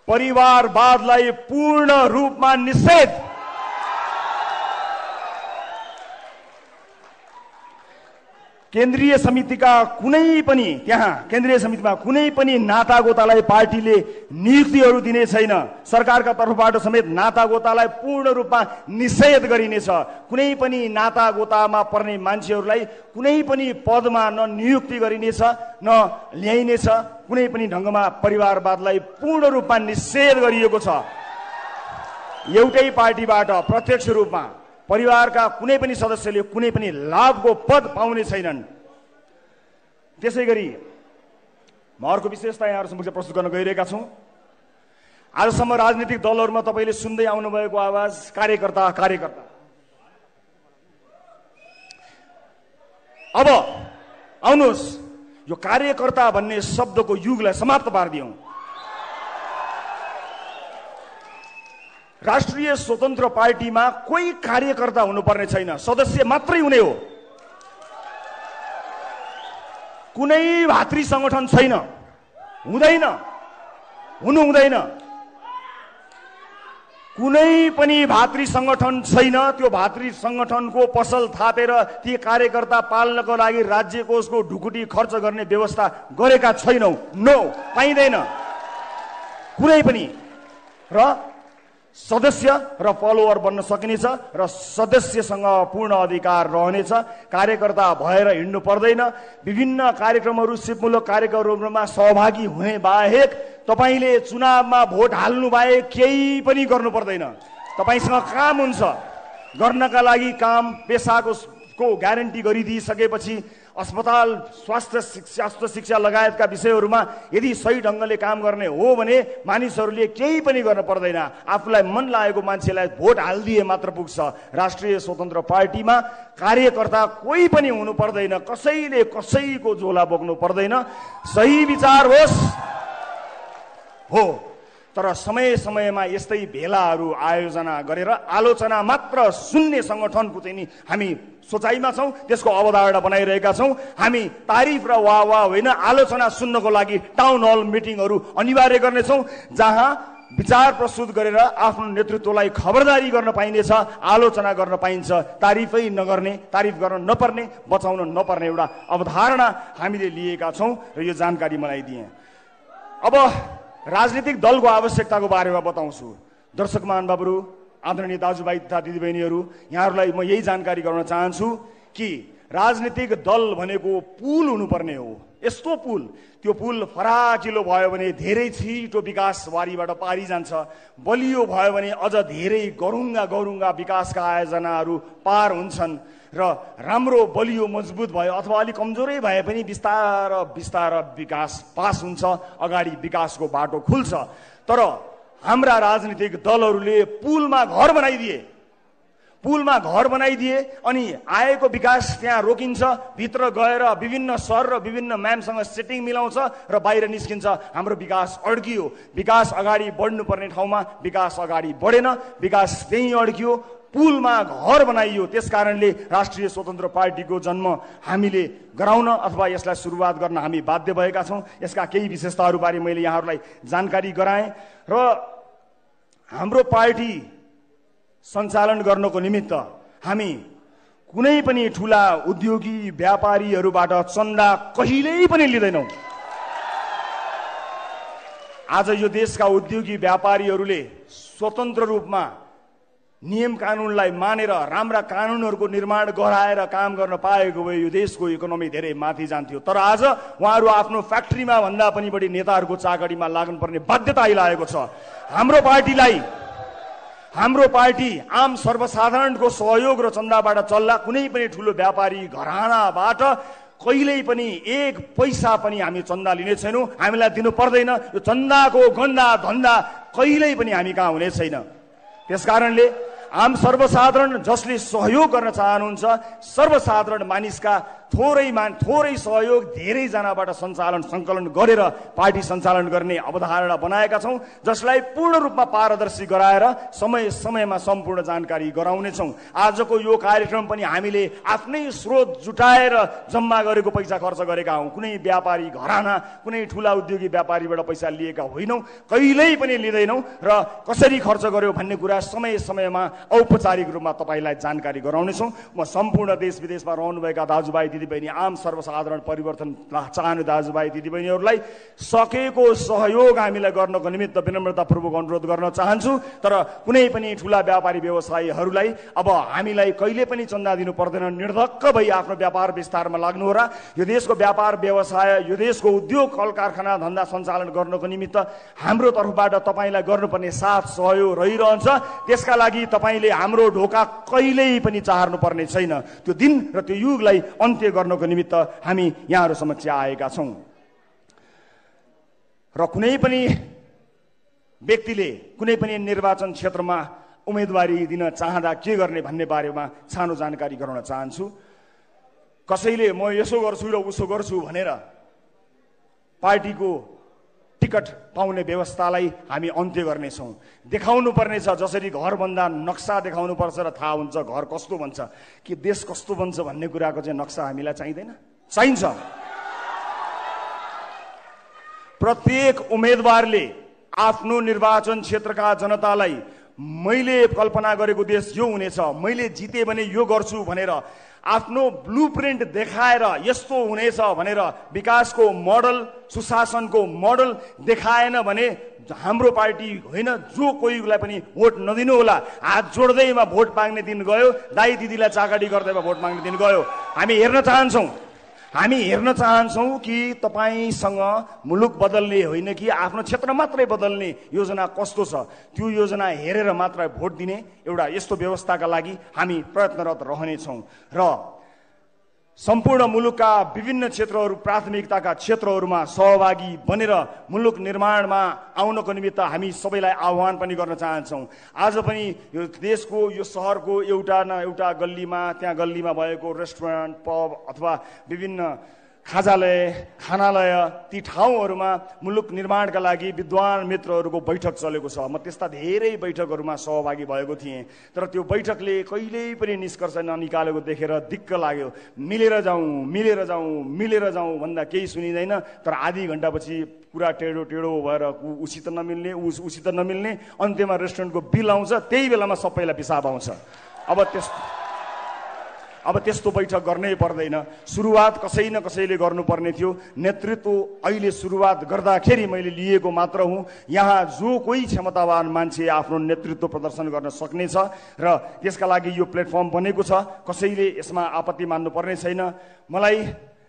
परिवारवादलाई पूर्ण रूपमा निषेध। केन्द्रीय समितिका कुनै पनि केन्द्रीय समितिमा कुनै पनि नातागोतालाई पार्टीले नियुक्तिहरू दिने छैन। सरकारका तर्फबाट समेत नातागोतालाई पूर्ण रूपमा निषेध गरिनेछ। कुनै पनि नातागोतामा पर्ने मान्छेहरूलाई कुनै पनि पदमा न नियुक्ति गरिनेछ न ल्याइनेछ। कुनै पनि ढङ्गमा परिवारवादलाई पूर्ण रूपमा निषेध गरिएको छ। एउटै पार्टीबाट प्रत्यक्ष रूपमा परिवारका कुनै पनि सदस्यले कुनै पनि लाभको पद पाउने छैनन्। त्यसैगरी म अर्को विशेषता यहाँहरु समक्ष प्रस्तुत गर्न गइरहेका छौं। आजसम्म राजनीतिक दलहरुमा तपाईले सुन्दै आउनुभएको आवाज कार्यकर्ता। अब आउनुहोस् यो कार्यकर्ता भन्ने शब्दको युगलाई समाप्त पार्दियौं। राष्ट्रिय स्वतन्त्र पार्टीमा कोही कार्यकर्ता हुनुपर्ने छैन, सदस्य मात्रै हुने हो। कुनै भातृ संगठन छैन, हुँदैन, हुनु हुँदैन। कुनै पनि भातृ संगठन छैन। त्यो भातृ संगठनको पसल थापेर ती कार्यकर्ता पाल्नको लागि राज्य कोषको ढुकुटी खर्च गर्ने व्यवस्था गरेका छैनौं। नो, पाइँदैन कुनै पनि। र सदस्य र फलोवर बन्न सकिनेछ र सदस्यसँग पूर्ण अधिकार रहनेछ। कार्यकर्ता भएर हिँड्नु पर्दैन। विभिन्न कार्यक्रमहरू, सिपमूलक कार्यक्रमहरूमा सहभागी हुने बाहेक तपाईले चुनावमा भोट हाल्नु बाहेक केही पनि गर्नु पर्दैन। तपाईसँग काम हुन्छ, गर्नका लागि काम, पेसाको ग्यारेन्टी गरिदिइसकेपछि अस्पताल, स्वास्थ्य शिक्षा लगायतका विषयहरूमा यदि सही ढंगले काम गर्ने हो भने मानिसहरूले केही पनि गर्न पर्दैन। आफूलाई मन लागेको मान्छेलाई भोट हाल्दिए मात्र पुग्छ। राष्ट्रिय स्वतन्त्र पार्टीमा कार्यकर्ता कोही पनि हुनु पर्दैन। कसैले कसैको झोला बोक्नु पर्दैन। सही विचार होस् हो, तर समय समयमा यस्तै भेलाहरू आयोजना गरेर आलोचना मात्र सुन्ने संगठनको चाहिँ नि हामी सोचाइमा छौं, त्यसको अवधारणा बनाइरहेका छौं। हामी तारिफ र वाह होइन, आलोचना सुन्नको लागि टाउन हल मिटिङहरू अनिवार्य गर्नेछौं, जहाँ विचार प्रस्तुत गरेर आफ्नो नेतृत्वलाई खबरदारी गर्न पाइनेछ, आलोचना गर्न पाइन्छ। तारिफै नगर्ने, तारिफ गर्न नपर्ने, बचाउन नपर्ने एउटा अवधारणा हामीले लिएका छौं र यो जानकारी मलाई दिए। अब राजनीतिक दलको आवश्यकताको बारेमा बताउँछु। दर्शक महानुभावहरू, आदरणीय दाजुभाइ तथा दिदीबहिनीहरू, यहाँहरूलाई म यही जानकारी गराउन चाहन्छु कि राजनीतिक दल भनेको पुल हुनुपर्ने हो। यस्तो पुल, त्यो पुल फराकिलो भयो भने धेरै छिटो विकासवारीबाट पारी जान्छ। बलियो भयो भने अझ धेरै गरुङ्गा विकासका आयोजनाहरू पार हुन्छन् र राम्रो बलियो मजबुत भयो अथवा अलि कमजोरै भए पनि बिस्तार विकास पास हुन्छ, अगाडि विकासको बाटो खुल्छ। तर हाम्रा राजनीतिक दलहरूले पुलमा घर बनाइदिए अनि आएको विकास त्यहाँ रोकिन्छ। भित्र गएर विभिन्न सर र विभिन्न म्यामसँग सेटिङ मिलाउँछ र बाहिर निस्किन्छ। हाम्रो विकास अड्कियो। विकास अगाडि बढ्नुपर्ने ठाउँमा विकास अगाडि बढेन, विकास त्यहीँ अड्कियो। पुलमा घर बनाइयो। त्यसकारणले राष्ट्रिय स्वतन्त्र पार्टीको जन्म हामीले गराउन अथवा यसलाई सुरुवात गर्न हामी बाध्य भएका छौँ। यसका केही विशेषताहरूबारे मैले यहाँहरूलाई जानकारी गराएँ र हाम्रो पार्टी सञ्चालन गर्नको निमित्त हामी कुनै पनि ठुला उद्योगी व्यापारीहरूबाट चन्दा कहिल्यै पनि लिँदैनौँ। आज यो देशका उद्योगी व्यापारीहरूले स्वतन्त्र रूपमा नियम कानुनलाई मानेर राम्रा कानुनहरूको निर्माण गराएर काम गर्न पाएको भए यो देशको इकोनोमी धेरै माथि जान्थ्यो। तर आज उहाँहरू आफ्नो फ्याक्ट्रीमा भन्दा पनि बढी नेताहरूको चाकरीमा लाग्नुपर्ने बाध्यता आइरहेको छ। हाम्रो पार्टी आम सर्वसाधारणको सहयोग र चन्दाबाट चल्ला। कुनै पनि ठुलो व्यापारी घरानाबाट कहिल्यै पनि एक पैसा पनि हामी चन्दा लिने छैनौँ। हामीलाई दिनु पर्दैन। यो चन्दाको गन्दा धन्दा कहिल्यै पनि हामी कहाँ हुने छैन। त्यसकारणले आम सर्वसाधारण जसले सहयोग गर्न चाहनुहुन्छ, सर्वसाधारण मानिसका थोरै सहयोग धेरैजनाबाट सङ्कलन गरेर पार्टी सञ्चालन गर्ने अवधारणा बनाएका छौँ, जसलाई पूर्ण रूपमा पारदर्शी गराएर समय समयमा सम्पूर्ण जानकारी गराउनेछौँ। आजको यो कार्यक्रम पनि हामीले आफ्नै स्रोत जुटाएर जम्मा गरेको पैसा खर्च गरेका हौँ। कुनै व्यापारी घराना, कुनै ठुला उद्योगी व्यापारीबाट पैसा लिएका होइनौँ, कहिल्यै पनि लिँदैनौँ र कसरी खर्च गर्यो भन्ने कुरा समय समयमा औपचारिक रूपमा तपाईँलाई जानकारी गराउनेछौँ। म सम्पूर्ण देश विदेशमा रहनुभएका दाजुभाइ दिदीबहिनी, आम सर्वसाधारण परिवर्तन चाहने दाजुभाइ दिदीबहिनीहरूलाई सकेको सहयोग हामीलाई गर्नको निमित्त विनम्रतापूर्वक अनुरोध गर्न चाहन्छु। तर कुनै पनि ठुला व्यापारी व्यवसायीहरूलाई अब हामीलाई कहिले पनि चन्दा दिनु पर्दैन। निर्धक्क भई आफ्नो व्यापार विस्तारमा लाग्नु हो र यो देशको व्यापार व्यवसाय, यो देशको उद्योग कल कारखाना धन्दा सञ्चालन गर्नको निमित्त हाम्रो तर्फबाट तपाईँलाई गर्नुपर्ने साथ सहयोग रहिरहन्छ। त्यसका लागि तपाईँले हाम्रो ढोका कहिल्यै पनि चाहर्नु पर्ने छैन। त्यो दिन र त्यो युगलाई अन्त्य गर्नको निमित्त हामी यहाँहरू समक्ष आएका छौँ। र कुनै पनि व्यक्तिले कुनै पनि निर्वाचन क्षेत्रमा उम्मेदवारी दिन चाहँदा के गर्ने भन्ने बारेमा सानो जानकारी गराउन चाहन्छु। कसैले म यसो गर्छु र उसो गर्छु भनेर पार्टीको टिकट पाउने व्यवस्थालाई हामी अन्त्य गर्नेछौँ। देखाउनु पर्नेछ, जसरी घर भन्दा नक्सा देखाउनु पर्छ र थाहा हुन्छ घर कस्तो बन्छ, कि देश कस्तो बन्छ भन्ने कुराको चाहिँ नक्सा हामीलाई चाहिँदैन, चाहिन्छ। प्रत्येक उम्मेदवारले आफ्नो निर्वाचन क्षेत्रका जनतालाई मैले कल्पना गरेको देश यो हुनेछ, मैले जिते भने यो गर्छु भनेर आफ्नो ब्लुप्रिन्ट देखाएर यस्तो हुनेछ भनेर विकासको मोडल, सुशासनको मोडल देखाएन भने हाम्रो पार्टी होइन, जो कोहीलाई पनि भोट नदिनु होला। हात जोड्दैमा भोट माग्ने दिन गयो, दाइ दिदीलाई चाकडी गर्दैमा भोट माग्ने दिन गयो। हामी हेर्न चाहन्छौँ कि तपाईँसँग मुलुक बदल्ने होइन कि आफ्नो क्षेत्र मात्रै बदल्ने योजना कस्तो छ, त्यो योजना हेरेर मात्र भोट दिने एउटा यस्तो व्यवस्थाका लागि हामी प्रयत्नरत रहनेछौँ। र सम्पूर्ण मुलुकका विभिन्न क्षेत्रहरू, प्राथमिकताका क्षेत्रहरूमा सहभागी बनेर मुलुक निर्माणमा आउनको निमित्त हामी सबैलाई आह्वान पनि गर्न चाहन्छौँ। आज पनि यो देशको, यो सहरको एउटा न एउटा गल्लीमा, त्यहाँ गल्लीमा भएको रेस्टुरेन्ट, पब अथवा विभिन्न खानालय, ती ठाउँहरूमा मुलुक निर्माणका लागि विद्वान मित्रहरूको बैठक चलेको छ। म त्यस्ता धेरै बैठकहरूमा सहभागी भएको थिएँ, तर त्यो बैठकले कहिल्यै पनि निष्कर्ष ननिकालेको देखेर दिक्क लाग्यो। मिलेर जाउँ भन्दा केही सुनिँदैन, तर आधी घन्टापछि पुरा टेढो भएर उसित नमिल्ने अन्त्यमा रेस्टुरेन्टको बिल आउँछ, त्यही बेलामा सबैलाई पिसाब आउँछ। अब त्यस्तो बैठक गर्नै पर्दैन। सुरुवात कसै न कसैले गर्नुपर्ने थियो। नेतृत्व अहिले सुरुवात गर्दाखेरि मैले लिएको मात्र हुँ। यहाँ जो कोही क्षमतावान मान्छे आफ्नो नेतृत्व प्रदर्शन गर्न सक्नेछ र त्यसका लागि यो प्लेटफर्म बनेको छ। कसैले यसमा आपत्ति मान्नु पर्ने छैन। मलाई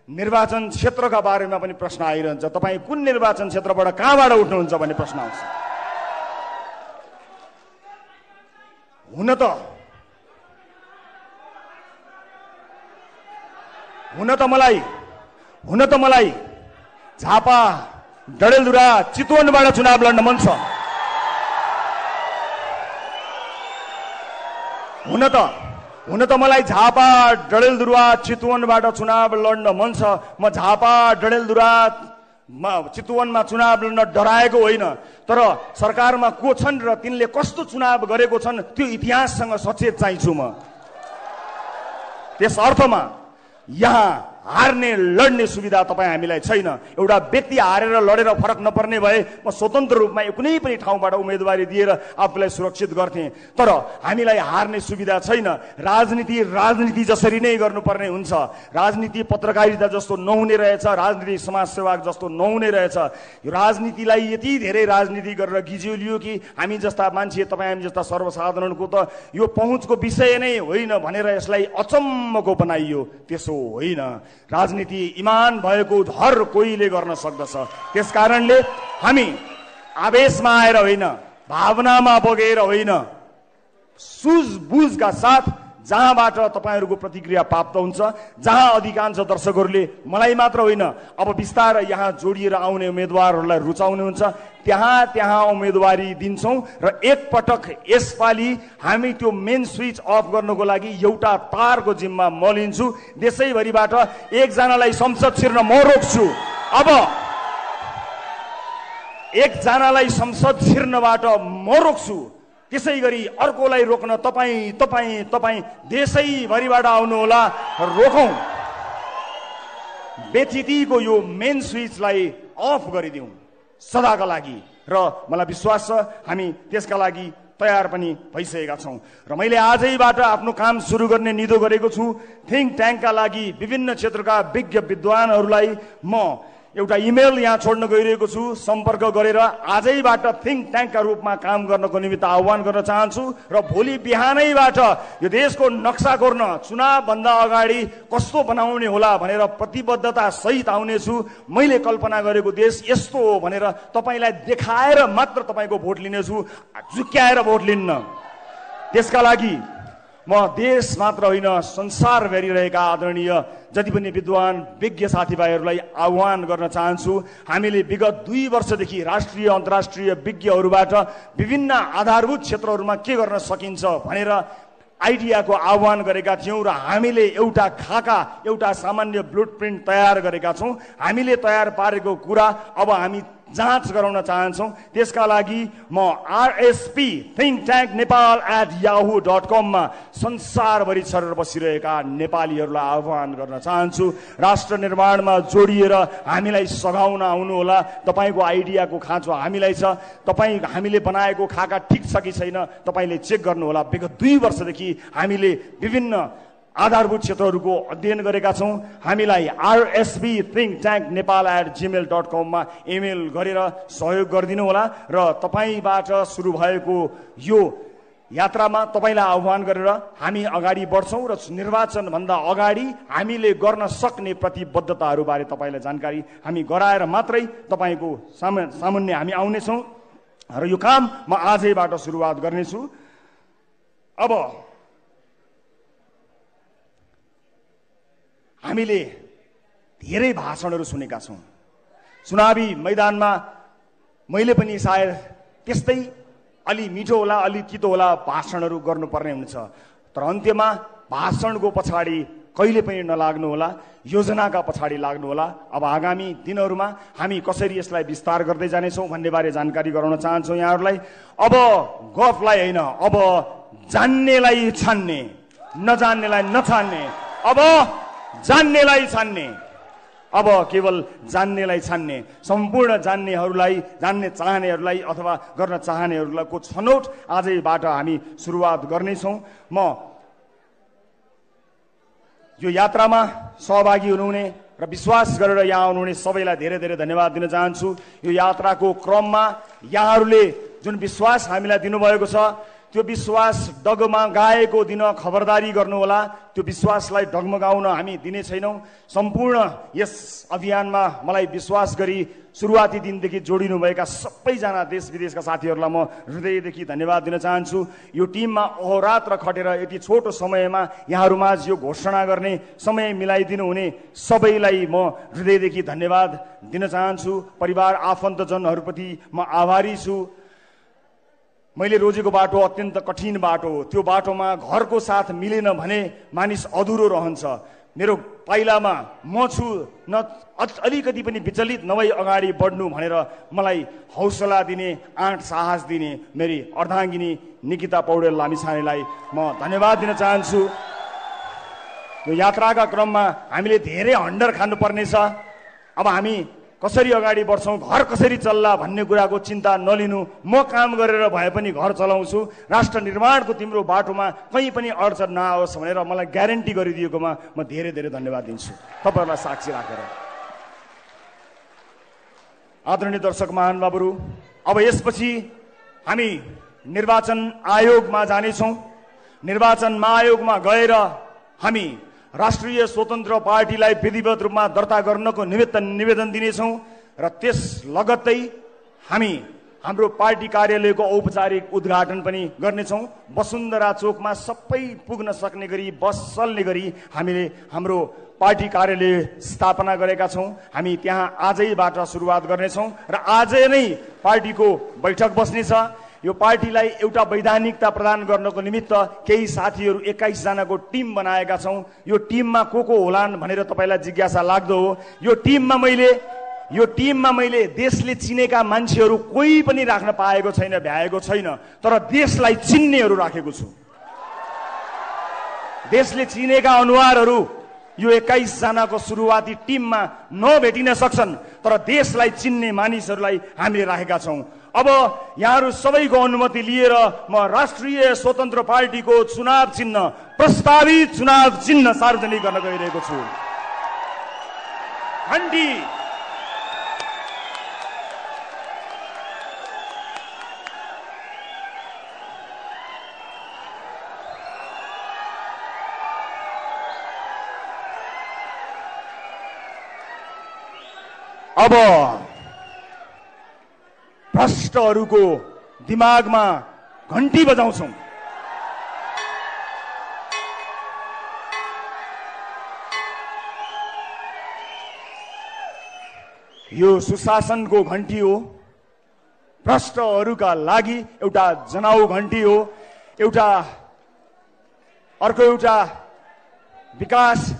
निर्वाचन क्षेत्रका बारेमा पनि प्रश्न आइरहन्छ, तपाईँ कुन निर्वाचन क्षेत्रबाट कहाँबाट उठ्नुहुन्छ भन्ने प्रश्न आउँछ। हुन त मलाई झापा, डडेलधुरा, चितवनबाट चुनाव लड्न मन छ। हुन त मलाई झापा, डडेलधुरा, चितवनबाट चुनाव लड्न मन छ। म झापा, डडेलधुरा, चितवनमा चुनाव लड्न डराएको होइन, तर सरकारमा को छन् र तिनले कस्तो चुनाव गरेको छन् त्यो इतिहाससँग सचेत चाहिन्छु म। त्यस अर्थमा यहाँ हार्ने लड्ने सुविधा तपाईँ हामीलाई छैन। एउटा व्यक्ति हारेर लडेर फरक नपर्ने भए म स्वतन्त्र रूपमा कुनै पनि ठाउँबाट उम्मेदवारी दिएर आफूलाई सुरक्षित गर्थेँ, तर हामीलाई हार्ने सुविधा छैन। राजनीति जसरी नै गर्नुपर्ने हुन्छ, राजनीति पत्रकारिता जस्तो नहुने रहेछ, राजनीति समाजसेवा जस्तो नहुने रहेछ। यो राजनीतिलाई यति धेरै राजनीति गरेर गिज्योलियो कि हामी जस्ता मान्छे, तपाईँ हामी जस्ता सर्वसाधारणको त यो पहुँचको विषय नै होइन भनेर यसलाई अचम्मको बनाइयो। त्यसो होइन, राजनीति इमान भएको हर कोहीले गर्न सक्दछ। त्यसकारणले हामी आवेशमा आएर होइन, भावनामा बगेर होइन, सुझबुझका साथ जहाँबाट तपाईँहरूको प्रतिक्रिया प्राप्त हुन्छ, जहाँ अधिकांश दर्शकहरूले मलाई मात्र होइन अब बिस्तारै यहाँ जोडिएर आउने उम्मेदवारहरूलाई रुचाउनुहुन्छ, त्यहाँ उम्मेदवारी दिन्छौँ। र एकपटक यसपालि हामी त्यो मेन स्विच अफ गर्नको लागि एउटा तारको जिम्मा म लिन्छु। देशैभरिबाट एकजनालाई संसद छिर्न म रोक्छु। अब एकजनालाई संसद छिर्नबाट म रोक्छु, त्यसै गरी अर्कोलाई रोक्न तपाईँ देशैभरिबाट आउनुहोला, रोकौँ। बेथितिको यो मेन स्विचलाई अफ गरिदिउँ सदाका लागि। र मलाई विश्वास छ हामी त्यसका लागि तयार पनि भइसकेका छौँ। र मैले आजैबाट आफ्नो काम सुरु गर्ने निधो गरेको छु। थिङ्क ट्याङ्कका लागि विभिन्न क्षेत्रका विज्ञ विद्वानहरूलाई म एउटा इमेल यहाँ छोड्न गइरहेको छु। सम्पर्क गरेर आजैबाट थिङ्क ट्याङ्कका रूपमा काम गर्नको निमित्त आह्वान गर्न चाहन्छु। र भोलि बिहानैबाट यो देशको नक्सा कोर्न चुनावभन्दा अगाडि कस्तो बनाउने होला भनेर प्रतिबद्धता सहित आउनेछु। मैले कल्पना गरेको देश यस्तो हो भनेर तपाईँलाई देखाएर मात्र तपाईँको भोट लिनेछु, झुक्क्याएर भोट लिन्न। त्यसका लागि म देश मात्र होइन संसारभरि रहेका आदरणीय जति पनि विद्वान विज्ञ साथीभाइहरूलाई आह्वान गर्न चाहन्छु। हामीले विगत 2 वर्षदेखि राष्ट्रिय अन्तर्राष्ट्रिय विज्ञहरूबाट विभिन्न आधारभूत क्षेत्रहरूमा के गर्न सकिन्छ भनेर आइडियाको आह्वान गरेका थियौँ र हामीले एउटा खाका, एउटा सामान्य ब्लुप्रिन्ट तयार गरेका छौँ। हामीले तयार पारेको कुरा अब हामी जाँच गराउन चाहन्छौँ। त्यसका लागि म RSP thinktanknepal@yahoo.com मा संसारभरि छरेर बसिरहेका नेपालीहरूलाई आह्वान गर्न चाहन्छु। राष्ट्र निर्माणमा जोडिएर हामीलाई सघाउन आउनुहोला। तपाईँको आइडियाको खाँचो हामीलाई छ, हामीले बनाएको खाका ठिक छ कि छैन तपाईँले चेक गर्नुहोला। विगत 2 वर्षदेखि हामीले विभिन्न आधारभूत क्षेत्रहरूको अध्ययन गरेका छौँ। हामीलाई RSP thinktanknepal@gmail.com मा इमेल गरेर सहयोग गरिदिनु होला। र तपाईँबाट सुरु भएको यो यात्रामा तपाईँलाई आह्वान गरेर हामी अगाडि बढ्छौँ र निर्वाचनभन्दा अगाडि हामीले गर्न सक्ने प्रतिबद्धताहरूबारे तपाईँलाई जानकारी हामी गराएर मात्रै तपाईँको सामुन्ने हामी आउनेछौँ। र यो काम म आजैबाट सुरुवात गर्नेछु। अब हामीले धेरै भाषणहरू सुनेका छौँ। चुनावी मैदानमा मैले पनि सायद त्यस्तै अलि मिठो होला अलि तितो होला भाषणहरू गर्नुपर्ने हुन्छ, तर अन्त्यमा भाषणको पछाडि कहिले पनि नलाग्नु होला, योजनाका पछाडि लाग्नु होला। अब आगामी दिनहरूमा हामी कसरी यसलाई विस्तार गर्दै जानेछौँ भन्ने बारे जानकारी गराउन चाहन्छौँ यहाँहरूलाई। अब गफलाई होइन, अब जान्नेलाई छान्ने, नजान्नेलाई नछान्ने, अब जान्नेलाई छान्ने, अब केवल जान्नेलाई छान्ने। सम्पूर्ण जान्नेहरूलाई, जान्ने चाहनेहरूलाई अथवा गर्न चाहनेहरूलाई को छनौट आजैबाट हामी सुरुवात गर्नेछौँ। म यो यात्रामा सहभागी हुनुहुने र विश्वास गरेर यहाँ आउनुहुने सबैलाई धेरै धेरै धन्यवाद दिन चाहन्छु। यो यात्राको क्रममा यहाँहरूले जुन विश्वास हामीलाई दिनुभएको छ त्यो विश्वास डगमगाएको दिन खबरदारी गर्नुहोला। त्यो विश्वासलाई डगमगाउन हामी दिने छैनौँ। सम्पूर्ण यस अभियानमा मलाई विश्वास गरी सुरुवाती दिनदेखि जोडिनुभएका सबैजना देश विदेशका साथीहरूलाई म हृदयदेखि धन्यवाद दिन चाहन्छु। यो टिममा अहोरात्र खटेर यति छोटो समयमा यहाँहरूमाझ यो घोषणा गर्ने समय मिलाइदिनु हुने सबैलाई म हृदयदेखि धन्यवाद दिन चाहन्छु। परिवार आफन्तजनहरूप्रति म आभारी छु। मैले रोजेको बाटो अत्यन्त कठिन बाटो हो। त्यो बाटोमा घरको साथ मिलेन भने मानिस अधुरो रहन्छ। मेरो पाइलामा म छु, न अलिकति पनि विचलित नभई अगाडि बढ्नु भनेर मलाई हौसला दिने, आँट साहस दिने मेरी अर्धाङ्गिनी निकिता पौडेल लामिछानेलाई म धन्यवाद दिन चाहन्छु। यो यात्राका क्रममा हामीले धेरै हन्डर खानुपर्नेछ। अब हामी कसरी अगाडि बढ्छौँ, घर कसरी चल्ला भन्ने कुराको चिन्ता नलिनु। म काम गरेर भए पनि घर चलाउँछु। राष्ट्र निर्माणको तिम्रो बाटोमा कहीँ पनि अडचन नआओस् भनेर मलाई ग्यारेन्टी गरिदिएकोमा म धेरै धेरै धन्यवाद दिन्छु, तपाईँहरूलाई साक्षी राखेर। आदरणीय दर्शक महानुभावहरू, अब यसपछि हामी निर्वाचन आयोगमा जानेछौँ। निर्वाचन आयोगमा गएर हामी राष्ट्रिय स्वतन्त्र पार्टीलाई विधिवत रूपमा दर्ता गर्नको निमित्त निवेदन दिनेछौँ र त्यस लगत्तै हामी हाम्रो पार्टी कार्यालयको औपचारिक उद्घाटन पनि गर्नेछौँ। वसुन्धरा चोकमा सबै पुग्न सक्ने गरी, बस चल्ने गरी हामीले हाम्रो पार्टी कार्यालय स्थापना गरेका छौँ। हामी त्यहाँ आजैबाट सुरुवात गर्नेछौँ र आजै नै पार्टीको बैठक बस्नेछ। यो पार्टीलाई एउटा वैधानिकता प्रदान गर्नको निमित्त केही साथीहरू 21 जनाको टिम बनाएका छौँ। यो टिममा को होलान् भनेर तपाईँलाई जिज्ञासा लाग्दो हो। यो टिममा मैले देशले चिनेका मान्छेहरू कोही पनि राख्न पाएको छैन, भ्याएको छैन, तर देशलाई चिन्नेहरू राखेको छु। देशले चिनेका अनुहारहरू यो 21 जनाको सुरुवाती टिममा नभेटिन सक्छन्, तर देशलाई चिन्ने मानिसहरूलाई हामीले राखेका छौँ। अब यहाँहरू सबैको अनुमति लिएर म राष्ट्रिय स्वतन्त्र पार्टीको चुनाव चिन्ह, प्रस्तावित चुनाव चिन्ह सार्वजनिक गर्न गइरहेको छु। घण्टी अब भ्रष्टहरूको दिमागमा घण्टी बजाउँछौँ। यो सुशासनको घण्टी हो, भ्रष्टहरूका लागि एउटा जनाउ घण्टी हो, अर्को एउटा विकास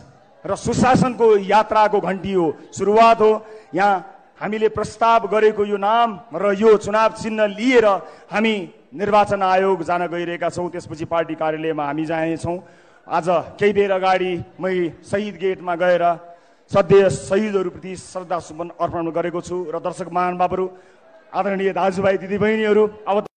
र सुशासनको यात्राको घण्टी हो, सुरुवात हो। यहाँ हामीले प्रस्ताव गरेको यो नाम र यो चुनाव चिन्ह लिएर हामी निर्वाचन आयोग जान गइरहेका छौँ। त्यसपछि पार्टी कार्यालयमा हामी जानेछौँ। आज केही बेर अगाडि मै शहीद गेटमा गएर सधैँ शहीदहरूप्रति श्रद्धा सुमन अर्पण गरेको छु। र दर्शक महानुभावहरू, आदरणीय दाजुभाइ दिदीबहिनीहरू, अब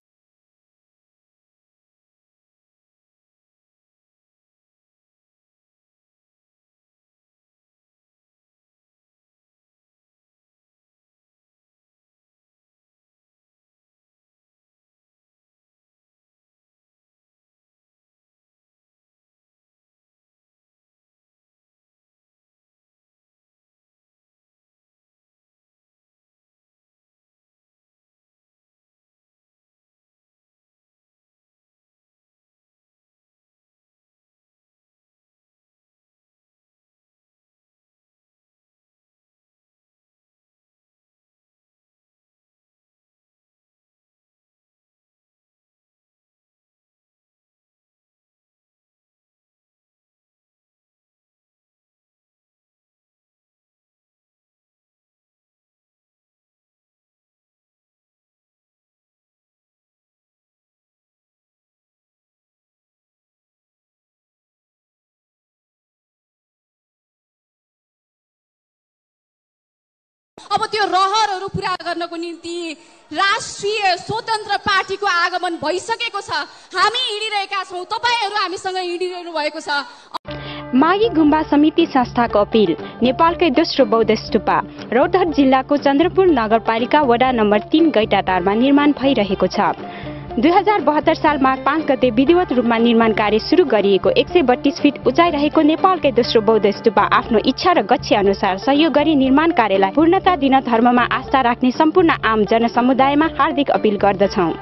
अब त्यो रहरहरू पूरा गर्नको निम्ति राष्ट्रिय स्वतन्त्र पार्टीको आगमन भइसकेको छ। हामी हिँडिरहेका छौँ, तपाईहरू हामीसँग हिँडिरहनु भएको छ। मागी गुम्बा समिति संस्थाको अपील। नेपालकै दोस्रो बौद्ध स्तूपा रौतहट जिल्लाको चन्द्रपुर नगरपालिका वडा नम्बर 3 गैटाटारमा निर्माण भइरहेको छ। 2072 साल माघ 5 गते विधिवत रूपमा निर्माण कार्य सुरु गरिएको 132 फिट उचाइ रहेको नेपालकै दोस्रो बौद्ध स्तूपा आफ्नो इच्छा र गच्छे अनुसार सहयोग गरी निर्माण कार्यलाई पूर्णता दिन धर्ममा आस्था राख्ने सम्पूर्ण आम जनसमुदायमा हार्दिक अपील गर्दछौँ।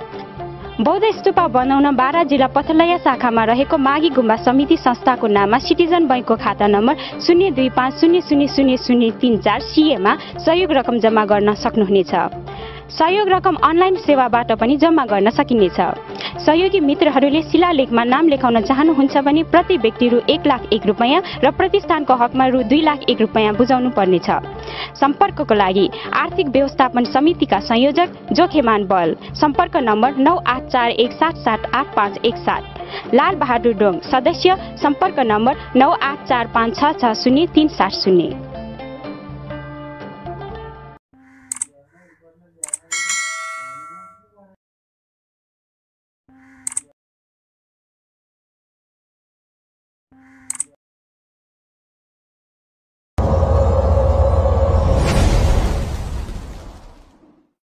बौद्ध स्तूपा बनाउन बारा जिल्ला पथलैया शाखामा रहेको मागी गुम्बा समिति संस्थाको नाममा सिटिजन बैंकको खाता नम्बर 025000034 CA सहयोग रकम जम्मा गर्न सक्नुहुनेछ। सहयोग रकम अनलाइन सेवाबाट पनि जम्मा गर्न सकिनेछ। सहयोगी मित्रहरूले शिलालेखमा नाम लेखाउन चाहनुहुन्छ भने प्रति व्यक्ति रु 1,01,000 रुपैयाँ र प्रतिष्ठानको हकमा रु 2,01,000 रुपैयाँ बुझाउनु पर्नेछ। सम्पर्कको लागि आर्थिक व्यवस्थापन समितिका संयोजक जोखेमान बल। सम्पर्क नम्बर 9841778517। लाल बहादुर डोङ सदस्य। सम्पर्क नम्बर 9845660370।